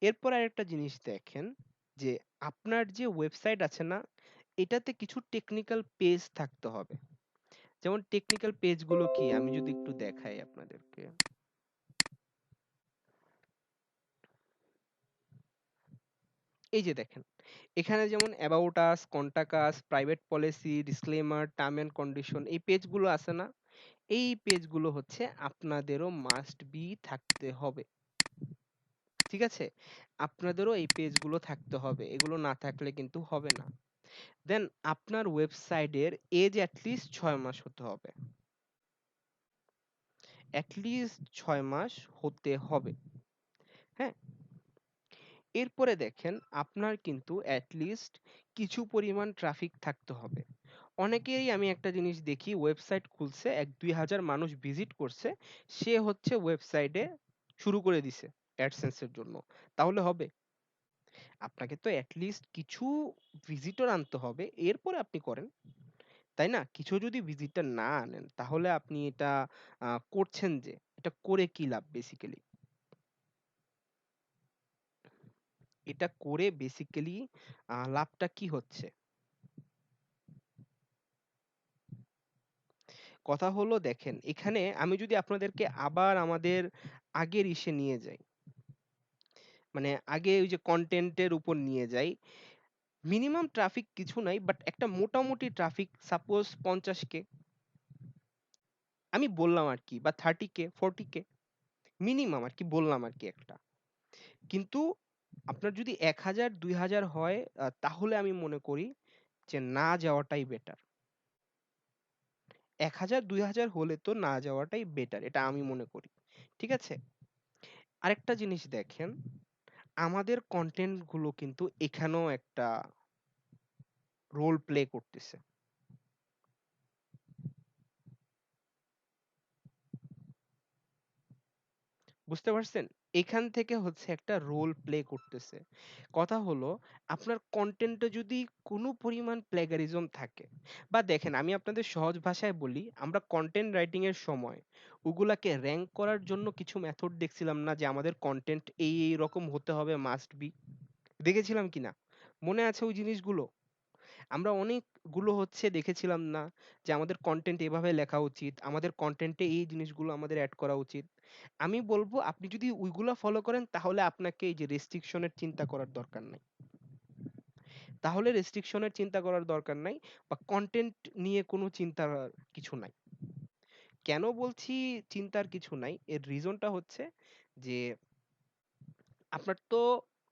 এরপর আরেকটা জিনিস দেখেন যে আপনার যে ওয়েবসাইট আছে না, এটাতে কিছু টেকনিক্যাল পেজ থাকতে হবে। যেমন টেকনিক্যাল পেজ গুলো কি? আমি যদি একটু দেখাই আপনাদেরকে। এই যে দেখেন, এখানে যেমন about us, contact us, private policy, disclaimer, term and condition এই পেজগুলো আছে না? এই পেজগুলো হচ্ছে আপনাদেরও মাস্ট বি থাকতে হবে। ঠিক আছে? আপনাদেরও এই পেজগুলো থাকতে হবে। এগুলো না থাকলে কিন্তু হবে না। দেন আপনার ওয়েবসাইটের এজ এট লিস্ট ৬ মাস হতে হবে। এট লিস্ট ৬ মাস হতে হবে। হ্যাঁ? এরপরে দেখেন আপনার কিন্তু এট লিস্ট কিছু পরিমাণ ট্রাফিক থাকতে হবে। অনেকেরই আমি একটা জিনিস দেখি ওয়েবসাইট খুলছে ১-২ হাজার মানুষ ভিজিট করছে। সে হচ্ছে ওয়েবসাইটে শুরু করে দিছে AdSense এর জন্য। তাহলে হবে? আপনাকে তো এট লিস্ট কিছু ভিজিটর আনতে হবে। এরপরে আপনি করেন। তাই না? কিছু যদি ভিজিটর না আনেন তাহলে আপনি এটা করছেন যে, এটা করে কি লাভ বেসিক্যালি? এটা করে বেসিক্যালি লাভটা কি হচ্ছে? কথা হলো দেখেন, এখানে আমি যদি আপনাদেরকে আবার আমাদের আগের ইসে নিয়ে যাই, মানে আগে ওই যে কনটেন্টের উপর নিয়ে যাই, মিনিমাম ট্রাফিক কিছু নাই, বাট একটা মোটামুটি ট্রাফিক সাপোজ 50K আমি বললাম আরকি, বা 30K 40K মিনিমাম আরকি বললাম আরকি একটা। কিন্তু আপনার যদি 1000 2000 হয় তাহলে আমি মনে করি যে না যাওয়াটাই বেটার। 1000 2000 হলে তো না যাওয়াটাই বেটার, এটা আমি মনে করি। ঠিক আছে? আরেকটা জিনিস দেখেন, আমাদের কনটেন্ট গুলো কিন্তু এখানেও একটা রোল প্লে করতেছে। বুঝতে পারছেন? এখান থেকে হচ্ছে একটা রোল প্লে করতেছে। কথা হলো, আপনার কনটেন্টে যদি কোনো পরিমাণ প্লেগারিজম থাকে, বা দেখেন আমি আপনাদের সহজ ভাষায় বলি, আমরা কনটেন্ট রাইটিং এর সময় ওগুলাকে র‍্যাংক করার জন্য কিছু মেথড দেখছিলাম না, যে আমাদের কনটেন্ট এই রকম হতে হবে, মাস্ট বি। দেখেছিলাম কিনা? মনে আছে ওই জিনিসগুলো? আমরা অনেকগুলো হচ্ছে দেখেছিলাম না যে আমাদের কনটেন্ট এভাবে লেখা উচিত, আমাদের কনটেন্টে এই জিনিসগুলো আমাদের এড করা উচিত। আমি বলব আপনি যদি ওইগুলা ফলো করেন তাহলে আপনাকে এই যে রেস্ট্রিকশন এর চিন্তা করার দরকার নাই। তাহলে রেস্ট্রিকশন এর চিন্তা করার দরকার নাই, বা কনটেন্ট নিয়ে কোনো চিন্তার কিছু নাই। কেন বলছি চিন্তার কিছু নাই? এর রিজনটা হচ্ছে যে আপনার তো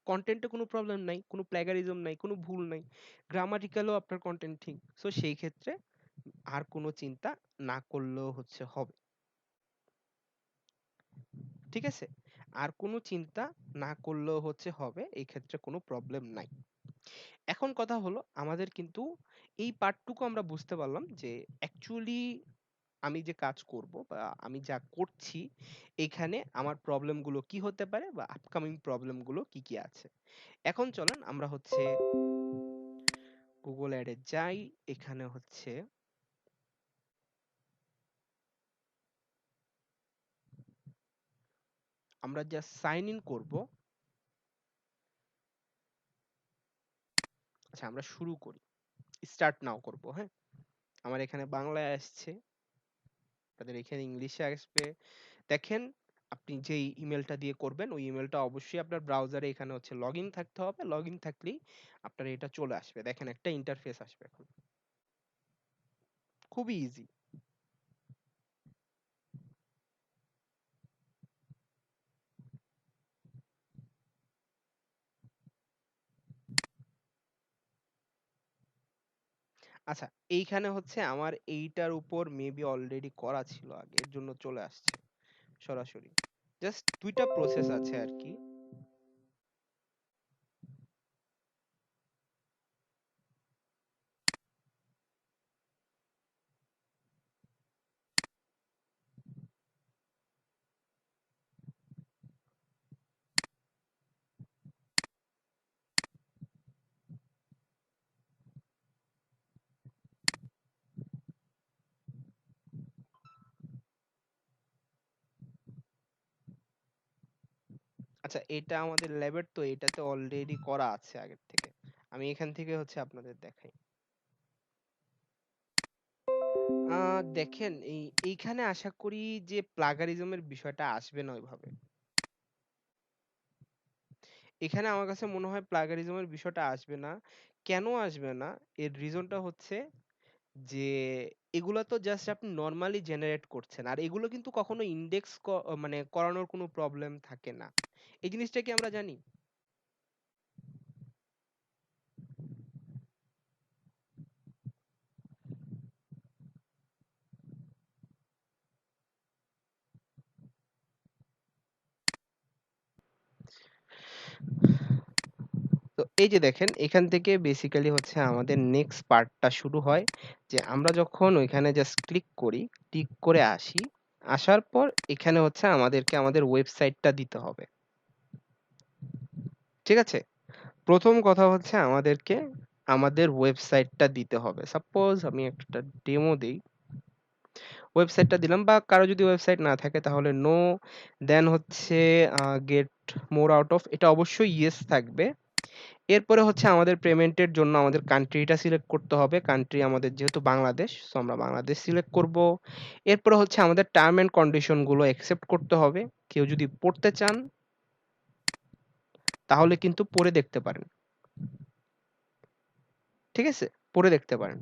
কনটেন্টে কোনো প্রবলেম নাই, কোনো প্লাগারিজম নাই, কোনো ভুল নাই। গ্রামাটিক্যালও আপনার কনটেন্ট ঠিক। সো সেই ক্ষেত্রে আর কোনো চিন্তা না করলেও হচ্ছে হবে। ঠিক আছে? আর কোনো চিন্তা না করলেও হচ্ছে হবে। এই ক্ষেত্রে কোনো প্রবলেম নাই। এখন কথা হলো, আমাদের কিন্তু এই পার্টটুকু আমরা বুঝতে পারলাম যে অ্যাকচুয়ালি আমি যে কাজ করব বা আমি যা করছি এখানে আমার প্রবলেম গুলো কি হতে পারে, বা আপকামিং প্রবলেম গুলো কি কি আছে। এখন চলেন আমরা হচ্ছে গুগল অ্যাডে যাই। এখানে হচ্ছে আমরা জাস্ট সাইন ইন করব। আচ্ছা আমরা শুরু করি, স্টার্ট নাও করব। হ্যাঁ, আমার এখানে বাংলায় আসছে, তাদের এখানে ইংলিশে আসবে। দেখেন, আপনি যেই ইমেলটা দিয়ে করবেন ওই ইমেলটা অবশ্যই আপনার ব্রাউজারে এখানে হচ্ছে লগ ইন থাকতে হবে। লগ ইন থাকলেই আপনার এটা চলে আসবে। দেখেন একটা ইন্টারফেস আসবে এখন, খুবই ইজি। আচ্ছা, এইখানে হচ্ছে আমার এইটার উপর মেবি অলরেডি করা ছিল আগে, এর জন্য চলে আসছে সরাসরি। জাস্ট দুইটা প্রসেস আছে আর কি। আচ্ছা, এটা আমাদের ল্যাবের, তো এটাতে অলরেডি করা আছে আগের থেকে। আমি এখান থেকে হচ্ছে আপনাদের দেখাই। দেখেন এইখানে আশা করি যে প্লাগারিজমের বিষয়টা আসবে না ওইভাবে। এখানে আমার কাছে মনে হয় প্লাগারিজমের বিষয়টা আসবে না। কেন আসবে না? এর রিজনটা হচ্ছে যে এগুলা তো জাস্ট আপনি নরমালি জেনারেট করছেন। আর এগুলো কিন্তু কখনো ইনডেক্স মানে করানোর কোনো প্রবলেম থাকে না। এই জিনিসটা কি আমরা জানি? তো এই যে দেখেন, এখান থেকে বেসিক্যালি হচ্ছে আমাদের নেক্সট পার্টটা শুরু হয়, যে আমরা যখন ওইখানে জাস্ট ক্লিক করি, ক্লিক করে আসি। আসার পর এখানে হচ্ছে আমাদেরকে আমাদের ওয়েবসাইটটা দিতে হবে। ঠিক আছে? ১ম কথা হচ্ছে আমাদেরকে আমাদের ওয়েবসাইটটা দিতে হবে। সাপোজ আমি একটা ডেমো দেই। ওয়েবসাইটটা দিলাম, বা কারো যদি ওয়েবসাইট না থাকে তাহলে নো, দেন হচ্ছে গেট মোর আউট অফ, এটা অবশ্যই ইয়েস থাকবে। এরপরে হচ্ছে আমাদের পেমেন্টের জন্য আমাদের কান্ট্রিটা সিলেক্ট করতে হবে। কান্ট্রি আমাদের যেহেতু বাংলাদেশ, সো আমরা বাংলাদেশ সিলেক্ট করব। এরপরে হচ্ছে আমাদের টার্ম এন্ড কন্ডিশন গুলো অ্যাকসেপ্ট করতে হবে। কেউ যদি পড়তে চান তাহলে কিন্তু পড়ে দেখতে পারেন। ঠিক আছে? পড়ে দেখতে পারেন।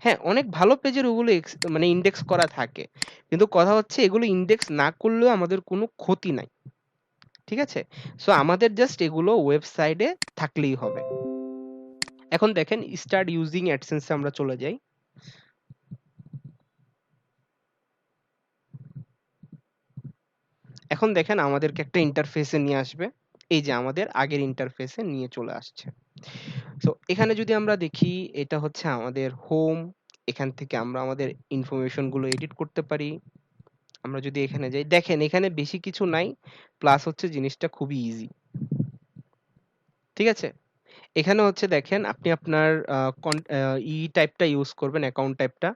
হ্যাঁ, অনেক ভালো পেজের ওগুলো মানে ইনডেক্স করা থাকে। কিন্তু কথা হচ্ছে এগুলো ইনডেক্স না করলেও আমাদের কোনো ক্ষতি নাই। ঠিক আছে? সো আমাদের জাস্ট এগুলো ওয়েবসাইটে থাকলেই হবে। এখন দেখেন স্টার্ট ইউজিং অ্যাডসেন্স এ আমরা চলে যাই। এখন দেখেন আমাদেরকে একটা ইন্টারফেসে নিয়ে আসবে। এই যে আমাদের আগের ইন্টারফেসে নিয়ে চলে আসছে। সো এখানে যদি আমরা দেখি এটা হচ্ছে আমাদের হোম। এখান থেকে আমরা আমাদের ইনফরমেশন গুলো এডিট করতে পারি। আমরা যদি এখানে যাই দেখেন এখানে বেশি কিছু নাই, প্লাস হচ্ছে জিনিসটা খুবই ইজি। ঠিক আছে? এখানে হচ্ছে দেখেন আপনি আপনার টাইপটা ইউজ করবেন, অ্যাকাউন্ট টাইপটা।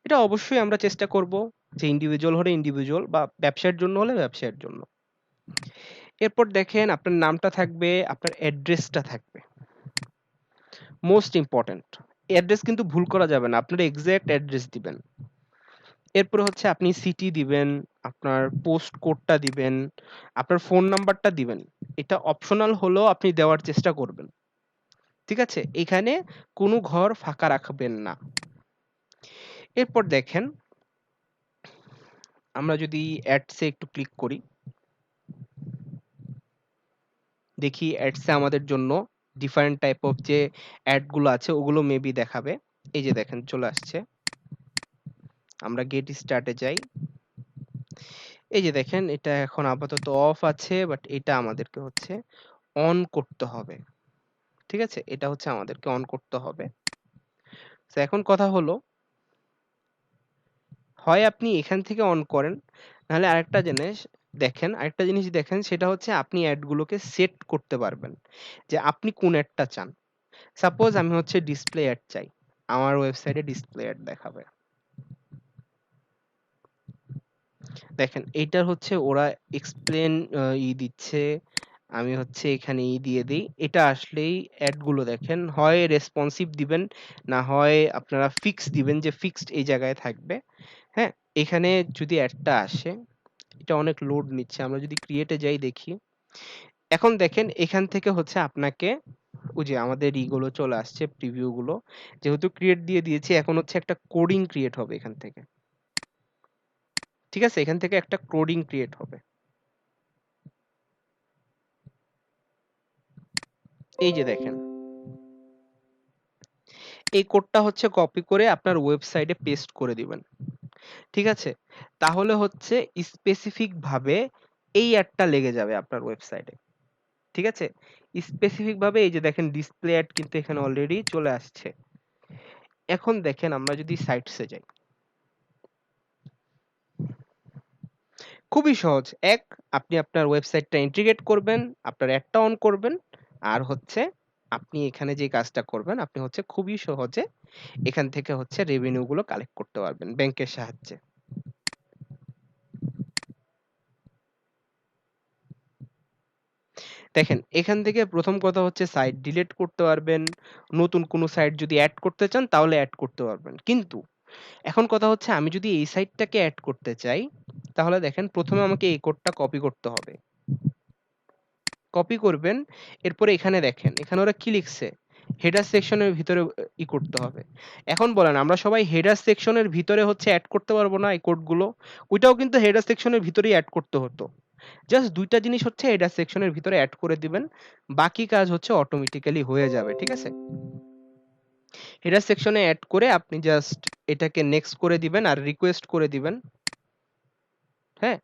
এটা অবশ্যই আমরা চেষ্টা করব যে ইন্ডিভিজুয়াল হলে ইন্ডিভিজুয়াল বা ব্যবসার জন্য হলে ব্যবসায়ের জন্য। এরপর দেখেন আপনার নামটা থাকবে, আপনার অ্যাড্রেসটা থাকবে। Most important. অ্যাড্রেস কিন্তু ভুল করা যাবে না। আপনার এক্সাক্ট অ্যাড্রেস দিবেন। এরপরে হচ্ছে আপনি সিটি দিবেন, আপনার পোস্ট কোডটা দিবেন, আপনার ফোন নাম্বারটা দিবেন। এটা অপশনাল হলেও আপনি দেওয়ার চেষ্টা করবেন। ঠিক আছে? এখানে কোনো ঘর ফাঁকা রাখবেন না। এরপর দেখেন আমরা যদি অ্যাডসে একটু ক্লিক করি, দেখি অ্যাডসে আমাদের জন্য ডিফারেন্ট টাইপ অফ যে অ্যাড গুলো আছে ওগুলো মেবি দেখাবে। এই যে দেখেন চলে আসছে। আমরা গেট স্টার্টে যাই। এই যে দেখেন এটা এখন আপাতত অফ আছে, বাট এটা আমাদেরকে হচ্ছে অন করতে হবে। ঠিক আছে? এটা হচ্ছে আমাদেরকে অন করতে হবে। তো এখন কথা হলো, হয় আপনি এখান থেকে অন করেন, নাহলে আরেকটা জিনিস দেখেন সেটা হচ্ছে আপনি অ্যাড গুলোকে সেট করতে পারবেন যে আপনি কোন অ্যাডটা চান। সাপোজ আমি হচ্ছে ডিসপ্লে অ্যাড চাই, আমার ওয়েবসাইটে ডিসপ্লে অ্যাড দেখাবে। দেখেন এইটার হচ্ছে ওরা এক্সপ্লেন দিচ্ছে, আমি হচ্ছে এখানে দিয়ে দিই। এটা আসলেই অ্যাড গুলো দেখেন হয় রেসপন্সিভ দিবেন, না হয় আপনারা ফিক্স দিবেন যে ফিক্সড এই জায়গায় থাকবে। হ্যাঁ, এখানে যদি অ্যাডটা আসে, এটা অনেক লোড নিচ্ছে। আমরা যদি ক্রিয়েটে যাই দেখি, এখন দেখেন এখান থেকে হচ্ছে আপনাকে ওই যে আমাদের ইগুলো চলে আসছে প্রিভিউ গুলো, যেহেতু ক্রিয়েট দিয়ে দিয়েছি এখন হচ্ছে একটা কোডিং ক্রিয়েট হবে এখান থেকে। ঠিক আছে? এখান থেকে একটা কোডিং ক্রিয়েট হবে। এই যে দেখেন এই কোডটা হচ্ছে কপি করে আপনার ওয়েবসাইটে পেস্ট করে দিবেন। ঠিক আছে? তাহলে হচ্ছে স্পেসিফিক ভাবে এই অ্যাডটা লেগে যাবে আপনার ওয়েবসাইটে। ঠিক আছে? স্পেসিফিক ভাবে এই যে দেখেন ডিসপ্লে অ্যাড কিন্তু এখানে অলরেডি চলে আসছে। এখন দেখেন আমরা যদি সাইটসে যাই, খুবই সহজ। এক, আপনি আপনার ওয়েবসাইটটা ইন্টিগ্রেট করবেন, আপনার অ্যাডটা অন করবেন, আর হচ্ছে আপনি এখানে যে কাজটা করবেন আপনি হচ্ছে খুবই সহজে এখান থেকে হচ্ছে রেভিনিউ গুলো কালেক্ট করতে পারবেন ব্যাংকের সাহায্যে। দেখেন এখান থেকে প্রথম কথা হচ্ছে সাইট ডিলিট করতে পারবেন, নতুন কোনো সাইট যদি এড করতে চান তাহলে এড করতে পারবেন। কিন্তু এখন কথা হচ্ছে আমি যদি এই সাইটটাকে এড করতে চাই, তাহলে দেখেন প্রথমে আমাকে এই কোডটা কপি করতে হবে। কপি করবেন, এরপরে এখানে দেখেন এখানে ওরা কি লিখছে, হেডার সেকশনের ভিতরে করতে হবে। এখন বলেন আমরা সবাই হেডার সেকশনের ভিতরে হচ্ছে অ্যাড করতে পারবো না এই কোডগুলো? ওইটাও কিন্তু হেডার সেকশনের ভিতরেই অ্যাড করতে হতো। জাস্ট ২ টা জিনিস হচ্ছে হেডার সেকশনের ভিতরে এড করে দিবেন। বাকি কাজ হচ্ছে অটোমেটিক্যালি হয়ে যাবে। ঠিক আছে? হেডার সেকশনে এড করে আপনি জাস্ট এটাকে নেক্সট করে দিবেন আর রিকোয়েস্ট করে দিবেন। হ্যাঁ?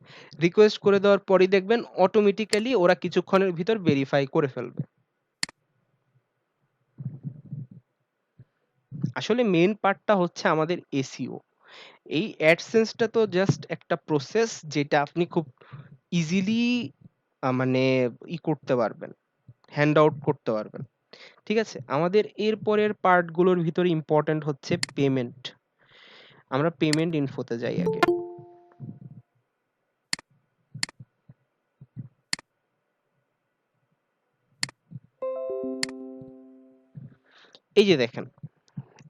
রিকোয়েস্ট করে দেওয়ার পরেই দেখবেন অটোমেটিক্যালি ওরা কিছুক্ষণের ভিতর ভেরিফাই করে ফেলবে। আসলে মেইন পার্টটা হচ্ছে আমাদের এসইও। এই অ্যাডসেন্সটা তো জাস্ট একটা প্রসেস যেটা আপনি খুব ইজিলি মানে করতে পারবেন। হ্যান্ড আউট করতে পারবেন। ঠিক আছে? আমাদের এর পরের পার্ট গুলোর ভিতরে ইম্পোর্টেন্ট হচ্ছে পেমেন্ট। আমরা পেমেন্ট ইনফোতে যাই আগে। এই যে দেখেন,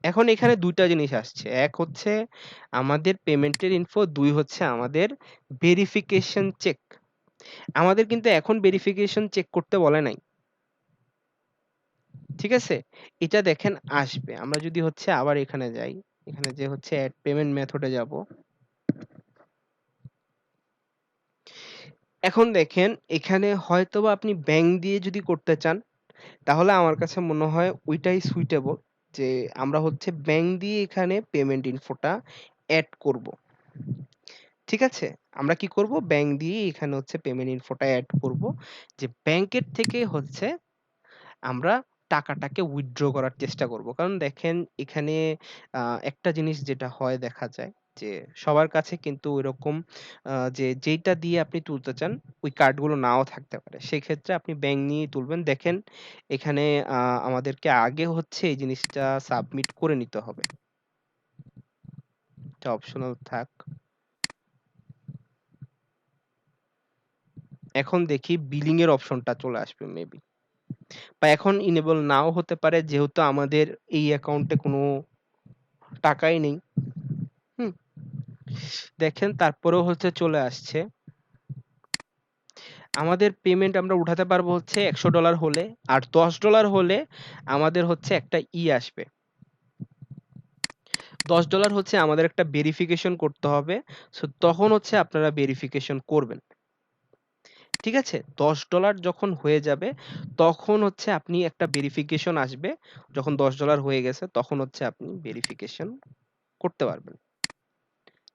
এখন এখানে ২ টা জিনিস আসছে। এক হচ্ছে আমাদের পেমেন্টের ইনফো, ২ হচ্ছে আমাদের ভেরিফিকেশন চেক। আমাদের কিন্তু এখন ভেরিফিকেশন চেক করতে বলে নাই। ঠিক আছে? এটা দেখেন আসবে। আমরা যদি হচ্ছে আবার এখানে যাই, এখানে যে হচ্ছে এড পেমেন্ট মেথড এ যাব। এখন দেখেন এখানে হয়তোবা আপনি ব্যাংক দিয়ে যদি করতে চান, তাহলে আমার কাছে মনে হয় ওইটাই সুইটেবল, যে আমরা হচ্ছে ব্যাংক দিয়ে এখানে পেমেন্ট ইনফোটা এড করব। ঠিক আছে? আমরা কি করব? ব্যাংক দিয়ে এখানে হচ্ছে পেমেন্ট ইনফোটা এড করব, যে ব্যাংকের থেকে হচ্ছে আমরা টাকাটাকে উইথড্র করার চেষ্টা করব। কারণ দেখেন এখানে একটা জিনিস যেটা হয় দেখা যায় যে সবার কাছে কিন্তু ওইরকম যে যেইটা দিয়ে আপনি তুলতে চান ওই কার্ডগুলো নাও থাকতে পারে। সেক্ষেত্রে আপনি ব্যাংক নিয়েই তুলবেন। দেখেন এখানে আমাদেরকে আগে হচ্ছে এই জিনিসটা সাবমিট করে নিতে হবে। এটা অপশনাল থাক। এখন দেখি বিলিং এর অপশনটা চলে আসবে মেবি। বা এখন ইনেবল নাও হতে পারে, যেহেতু আমাদের এই অ্যাকাউন্টে কোনো টাকাই নেই। হুম? দেখেন তারপরেও হচ্ছে চলে আসছে। আমাদের পেমেন্ট আমরা উঠাতে পারবো হচ্ছে $100 হলে, আর $10 হলে আমাদের হচ্ছে একটা আসবে। $10 হচ্ছে আমাদের একটা ভেরিফিকেশন করতে হবে। সো তখন হচ্ছে আপনারা ভেরিফিকেশন করবেন। ঠিক আছে? $10 যখন হয়ে যাবে তখন হচ্ছে আপনি একটা ভেরিফিকেশন আসবে। যখন $10 হয়ে গেছে তখন হচ্ছে আপনি ভেরিফিকেশন করতে পারবেন।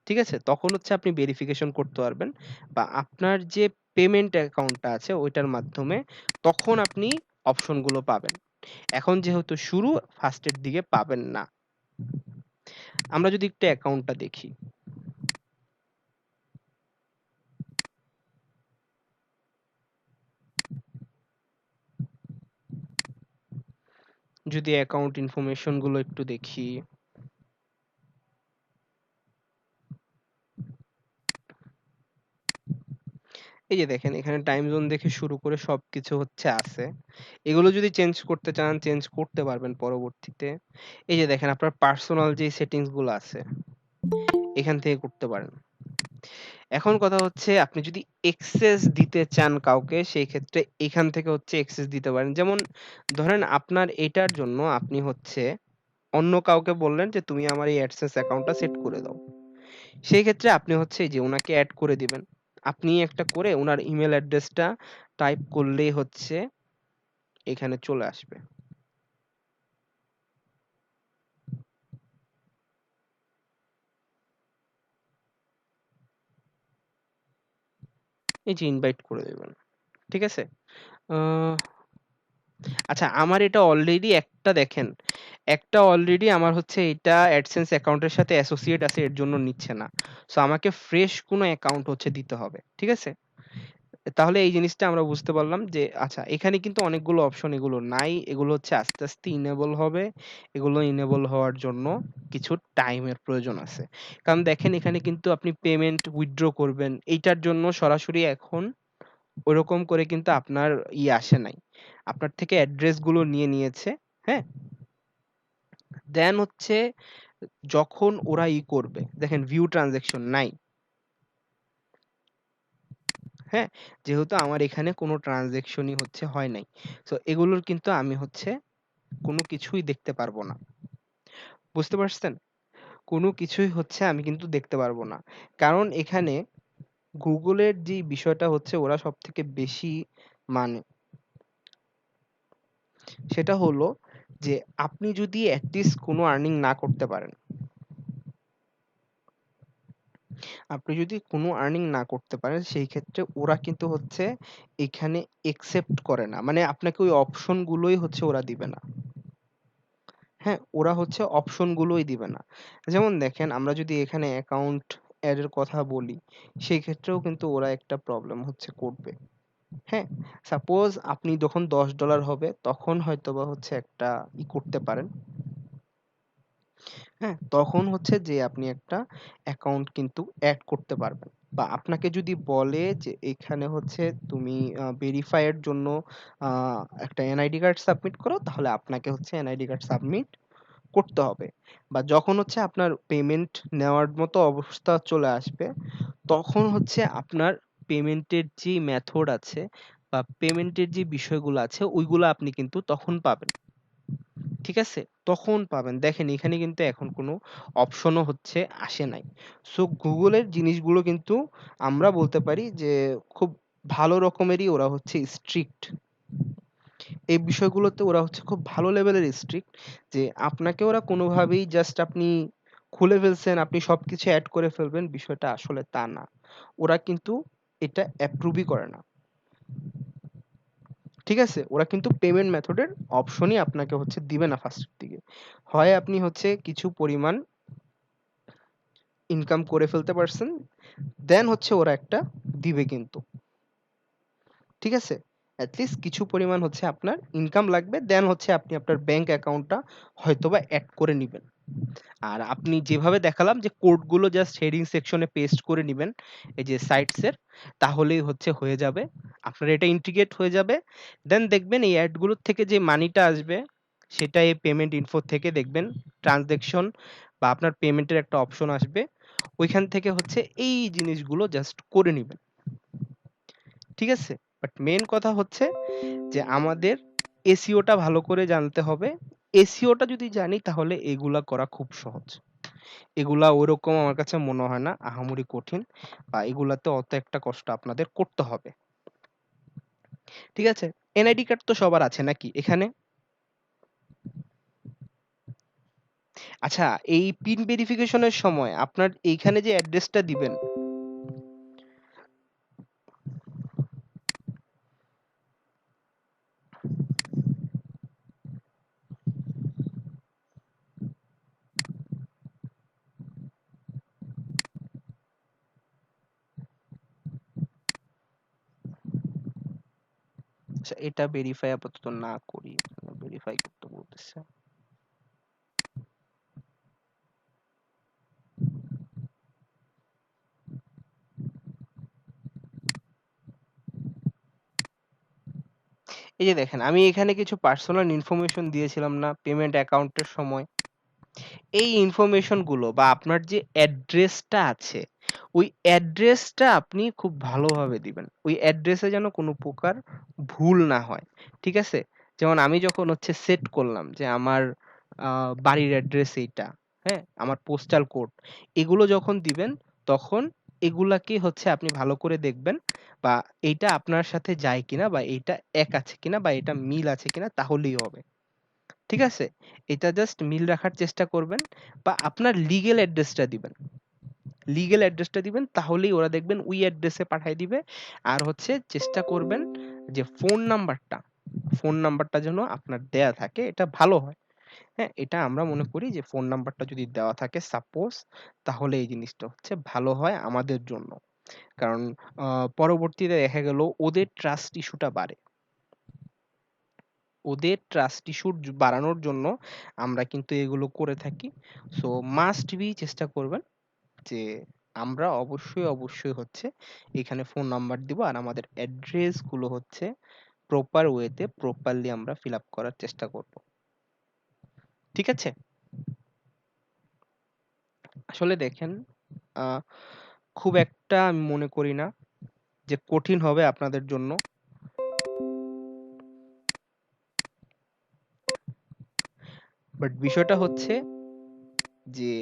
ঠিক আছে? তখন হচ্ছে আপনি ভেরিফিকেশন করতে পারবেন, বা আপনার যে পেমেন্ট অ্যাকাউন্টটা আছে ওইটার মাধ্যমে তখন আপনি অপশনগুলো পাবেন। এখন যেহেতু শুরু, ফার্স্ট এর দিকে পাবেন না। আমরা যদি একটু অ্যাকাউন্টটা দেখি। যদি অ্যাকাউন্ট ইনফরমেশন গুলো একটু দেখি। এই যে দেখেন এখানে টাইম জোন দেখে শুরু করে সবকিছু হচ্ছে আছে। এগুলো যদি চেঞ্জ করতে চান চেঞ্জ করতে পারবেন পরবর্তীতে। এই যে দেখেন আপনার পার্সোনাল যে সেটিংস গুলো আছে এখান থেকে করতে পারেন। এখন কথা হচ্ছে আপনি যদি এক্সেস দিতে চান কাউকে, সেই ক্ষেত্রে এখান থেকে হচ্ছে এক্সেস দিতে পারেন। যেমন ধরেন আপনার এটার জন্য আপনি হচ্ছে অন্য কাউকে বললেন যে তুমি আমার এই অ্যাডসেন্স অ্যাকাউন্টটা সেট করে দাও। সেই ক্ষেত্রে আপনি হচ্ছে এই যে উনাকে এড করে দিবেন। আপনি একটা করে উনার ইমেল অ্যাড্রেসটা টাইপ করলেই হচ্ছে এখানে চলে আসবে। এই যে ইনভাইট করে দিবেন। ঠিক আছে? আহ আচ্ছা, আমার এটা অলরেডি একটা দেখেন, একটা অলরেডি আমার হচ্ছে এটা অ্যাডসেন্স অ্যাকাউন্টের সাথে অ্যাসোসিয়েট আছে, এর জন্য নিচ্ছে না। সো আমাকে ফ্রেশ কোনো অ্যাকাউন্ট হচ্ছে দিতে হবে। ঠিক আছে? তাহলে এই জিনিসটা আমরা বুঝতে পারলাম যে আচ্ছা এখানে কিন্তু অনেকগুলো অপশন এগুলো নাই। এগুলো হচ্ছে আস্তে, আস্তে ইনেবল হবে। এগুলো ইনেবল হওয়ার জন্য কিছু টাইমের প্রয়োজন আছে। কারণ দেখেন এখানে কিন্তু আপনি পেমেন্ট উইথড্র করবেন। এইটার জন্য সরাসরি এখন ওরকম করে কিন্তু আপনার আসে নাই। আপনার থেকে অ্যাড্রেস গুলো নিয়ে নিয়েছে। হ্যাঁ? দেন হচ্ছে যখন ওরা করবে, দেখেন ভিউ ট্রান্সেকশন নাই। হ্যাঁ? যেহেতু আমার এখানে কোনো ট্রান্সেকশনই হচ্ছে হয় নাই। সো এগুলোর কিন্তু আমি হচ্ছে কোনো কিছুই দেখতে পারবো না। বুঝতে পারছেন? কোনো কিছুই হচ্ছে আমি কিন্তু দেখতে পারবো না। কারণ এখানে গুগলের যে বিষয়টা হচ্ছে ওরা সবথেকে বেশি মানে, সেটা হলো যে আপনি যদি এট লিস্ট কোনো আর্নিং না করতে পারেন, আপনি যদি কোনো আর্নিং না করতে পারেন সেই ক্ষেত্রে ওরা কিন্তু হচ্ছে এখানে একসেপ্ট করে না। মানে আপনাকে ওই অপশন গুলোই হচ্ছে ওরা দিবে না। হ্যাঁ? ওরা হচ্ছে অপশন গুলোই দিবে না। যেমন দেখেন আমরা যদি এখানে অ্যাকাউন্ট এড এর কথা বলি, সেই ক্ষেত্রেও কিন্তু ওরা একটা প্রবলেম হচ্ছে করবে। হ্যাঁ? সাপোজ আপনি যখন $10 হবে তখন হয়তোবা হচ্ছে একটা করতে পারেন। হ্যাঁ? তখন হচ্ছে যে আপনি একটা অ্যাকাউন্ট কিন্তু এড করতে পারবেন। বা আপনাকে যদি বলে যে এখানে হচ্ছে তুমি ভেরিফাই এর জন্য একটা এনআইডি কার্ড সাবমিট করো, তাহলে আপনাকে হচ্ছে এনআইডি কার্ড সাবমিট করতে হবে। বা যখন হচ্ছে আপনার পেমেন্ট নেওয়ার মতো অবস্থা চলে আসবে, তখন হচ্ছে আপনার পেমেন্টের যে মেথড আছে বা পেমেন্টের যে বিষয়গুলো আছে ওইগুলো আপনি কিন্তু তখন পাবেন। ঠিক আছে? তখন পাবেন। দেখেন এখানে কিন্তু এখন কোনো অপশনও হচ্ছে আসে নাই। সো গুগলের জিনিসগুলো কিন্তু আমরা বলতে পারি যে খুব ভালো রকমেরই ওরা হচ্ছে স্ট্রিক্ট। এই বিষয়গুলোতে ওরা হচ্ছে খুব ভালো লেভেলের স্ট্রিক্ট, যে আপনাকে ওরা কোনোভাবেই জাস্ট আপনি খুলে ফেলছেন, আপনি সবকিছু এড করে ফেলবেন, বিষয়টা আসলে তা না। ওরা কিন্তু এটা অ্যাপ্রুভই করে না। ঠিক আছে? ওরা কিন্তু পেমেন্ট মেথডের অপশনই আপনাকে হচ্ছে দিবে না ফার্স্টের দিকে। হয় আপনি হচ্ছে কিছু পরিমাণ ইনকাম করে ফেলতে পারছেন, দেন হচ্ছে ওরা একটা দিবে কিন্তু। ঠিক আছে? এট লিস্ট কিছু পরিমাণ হচ্ছে আপনার ইনকাম লাগবে, দেন হচ্ছে আপনি আপনার ব্যাংক অ্যাকাউন্টটা হয়তোবা এড করে নিবেন। আর আপনি যেভাবে দেখালাম যে কোডগুলো জাস্ট হেডিং সেকশনে পেস্ট করে নিবেন এই যে সাইটস এর, তাহলেই হচ্ছে হয়ে যাবে। আপনার এটা ইন্টিগ্রেট হয়ে যাবে। দেন দেখবেন এই অ্যাডগুলোর থেকে যে মানিটা আসবে সেটা এই পেমেন্ট ইনফো থেকে দেখবেন ট্রান্সেকশন বা আপনার পেমেন্টের একটা অপশন আসবে। ওইখান থেকে হচ্ছে এই জিনিসগুলো জাস্ট করে নিবেন। ঠিক আছে? বাট মেইন কথা হচ্ছে যে আমাদের এসইওটা ভালো করে জানতে হবে। এসইওটা যদি জানি তাহলে এগুলা করা খুব সহজ। এগুলা ওরকম আমার কাছে মনে হয় না আহামরি কঠিন, বা এগুলাতে অত একটা কষ্ট আপনাদের করতে হবে। ঠিক আছে? এনআইডি কার্ড তো সবার আছে নাকি এখানে? আচ্ছা, এই পিন ভেরিফিকেশনের সময় আপনার এইখানে যে অ্যাড্রেসটা দিবেন, আচ্ছা এটা ভেরিফাই আপাতত না করি, ভেরিফাই করতে বলতেছে। এই যে দেখেন আমি এখানে কিছু পার্সোনাল ইনফরমেশন দিয়েছিলাম না পেমেন্ট অ্যাকাউন্টের সময়? এই ইনফরমেশন গুলো বা আপনার যে অ্যাড্রেসটা আছে, ওই অ্যাড্রেসটা আপনি খুব ভালোভাবে দিবেন। ওই অ্যাড্রেসে যেন কোনো প্রকার ভুল না হয়। ঠিক আছে? যেমন আমি যখন হচ্ছে সেট করলাম যে আমার বাড়ির অ্যাড্রেস এইটা, হ্যাঁ? আমার পোস্টাল কোড, এগুলো যখন দিবেন তখন এগুলাকে হচ্ছে আপনি ভালো করে দেখবেন, বা এইটা আপনার সাথে যায় কিনা বা এইটা এক আছে কিনা বা এটা মিল আছে কিনা তাহলেই হবে। ঠিক আছে? এটা জাস্ট মিল রাখার চেষ্টা করবেন, বা আপনার লিগ্যাল অ্যাড্রেসটা দিবেন। লিগ্যাল অ্যাড্রেসটা দিবেন তাহলেই ওরা দেখবেন ওই অ্যাড্রেসে পাঠায় দিবে। আর হচ্ছে চেষ্টা করবেন যে ফোন নাম্বারটা যেন আপনার দেয়া থাকে, এটা ভালো হয়। হ্যাঁ? এটা আমরা মনে করি যে ফোন নাম্বারটা যদি দেওয়া থাকে সাপোজ, তাহলে এই জিনিসটা হচ্ছে ভালো হয় আমাদের জন্য। কারণ আ পরবর্তীতে দেখা গেল ওদের ট্রাস্ট ইস্যুটা বাড়ে। ওদের ট্রাস্ট ইস্যু বাড়ানোর জন্য আমরা কিন্তু এগুলো করে থাকি। সো মাস্ট বি চেষ্টা করবেন যে আমরা অবশ্যই হচ্ছে এখানে ফোন নাম্বার দিব, আর আমাদের অ্যাড্রেস গুলো হচ্ছে প্রপার ওয়েতে প্রপারলি আমরা ফিল আপ করার চেষ্টা করব। ঠিক আছে? আসলে দেখেন আ খুব একটা আমি মনে করি না যে কঠিন হবে আপনাদের জন্য। বাট বিষয়টা হচ্ছে যে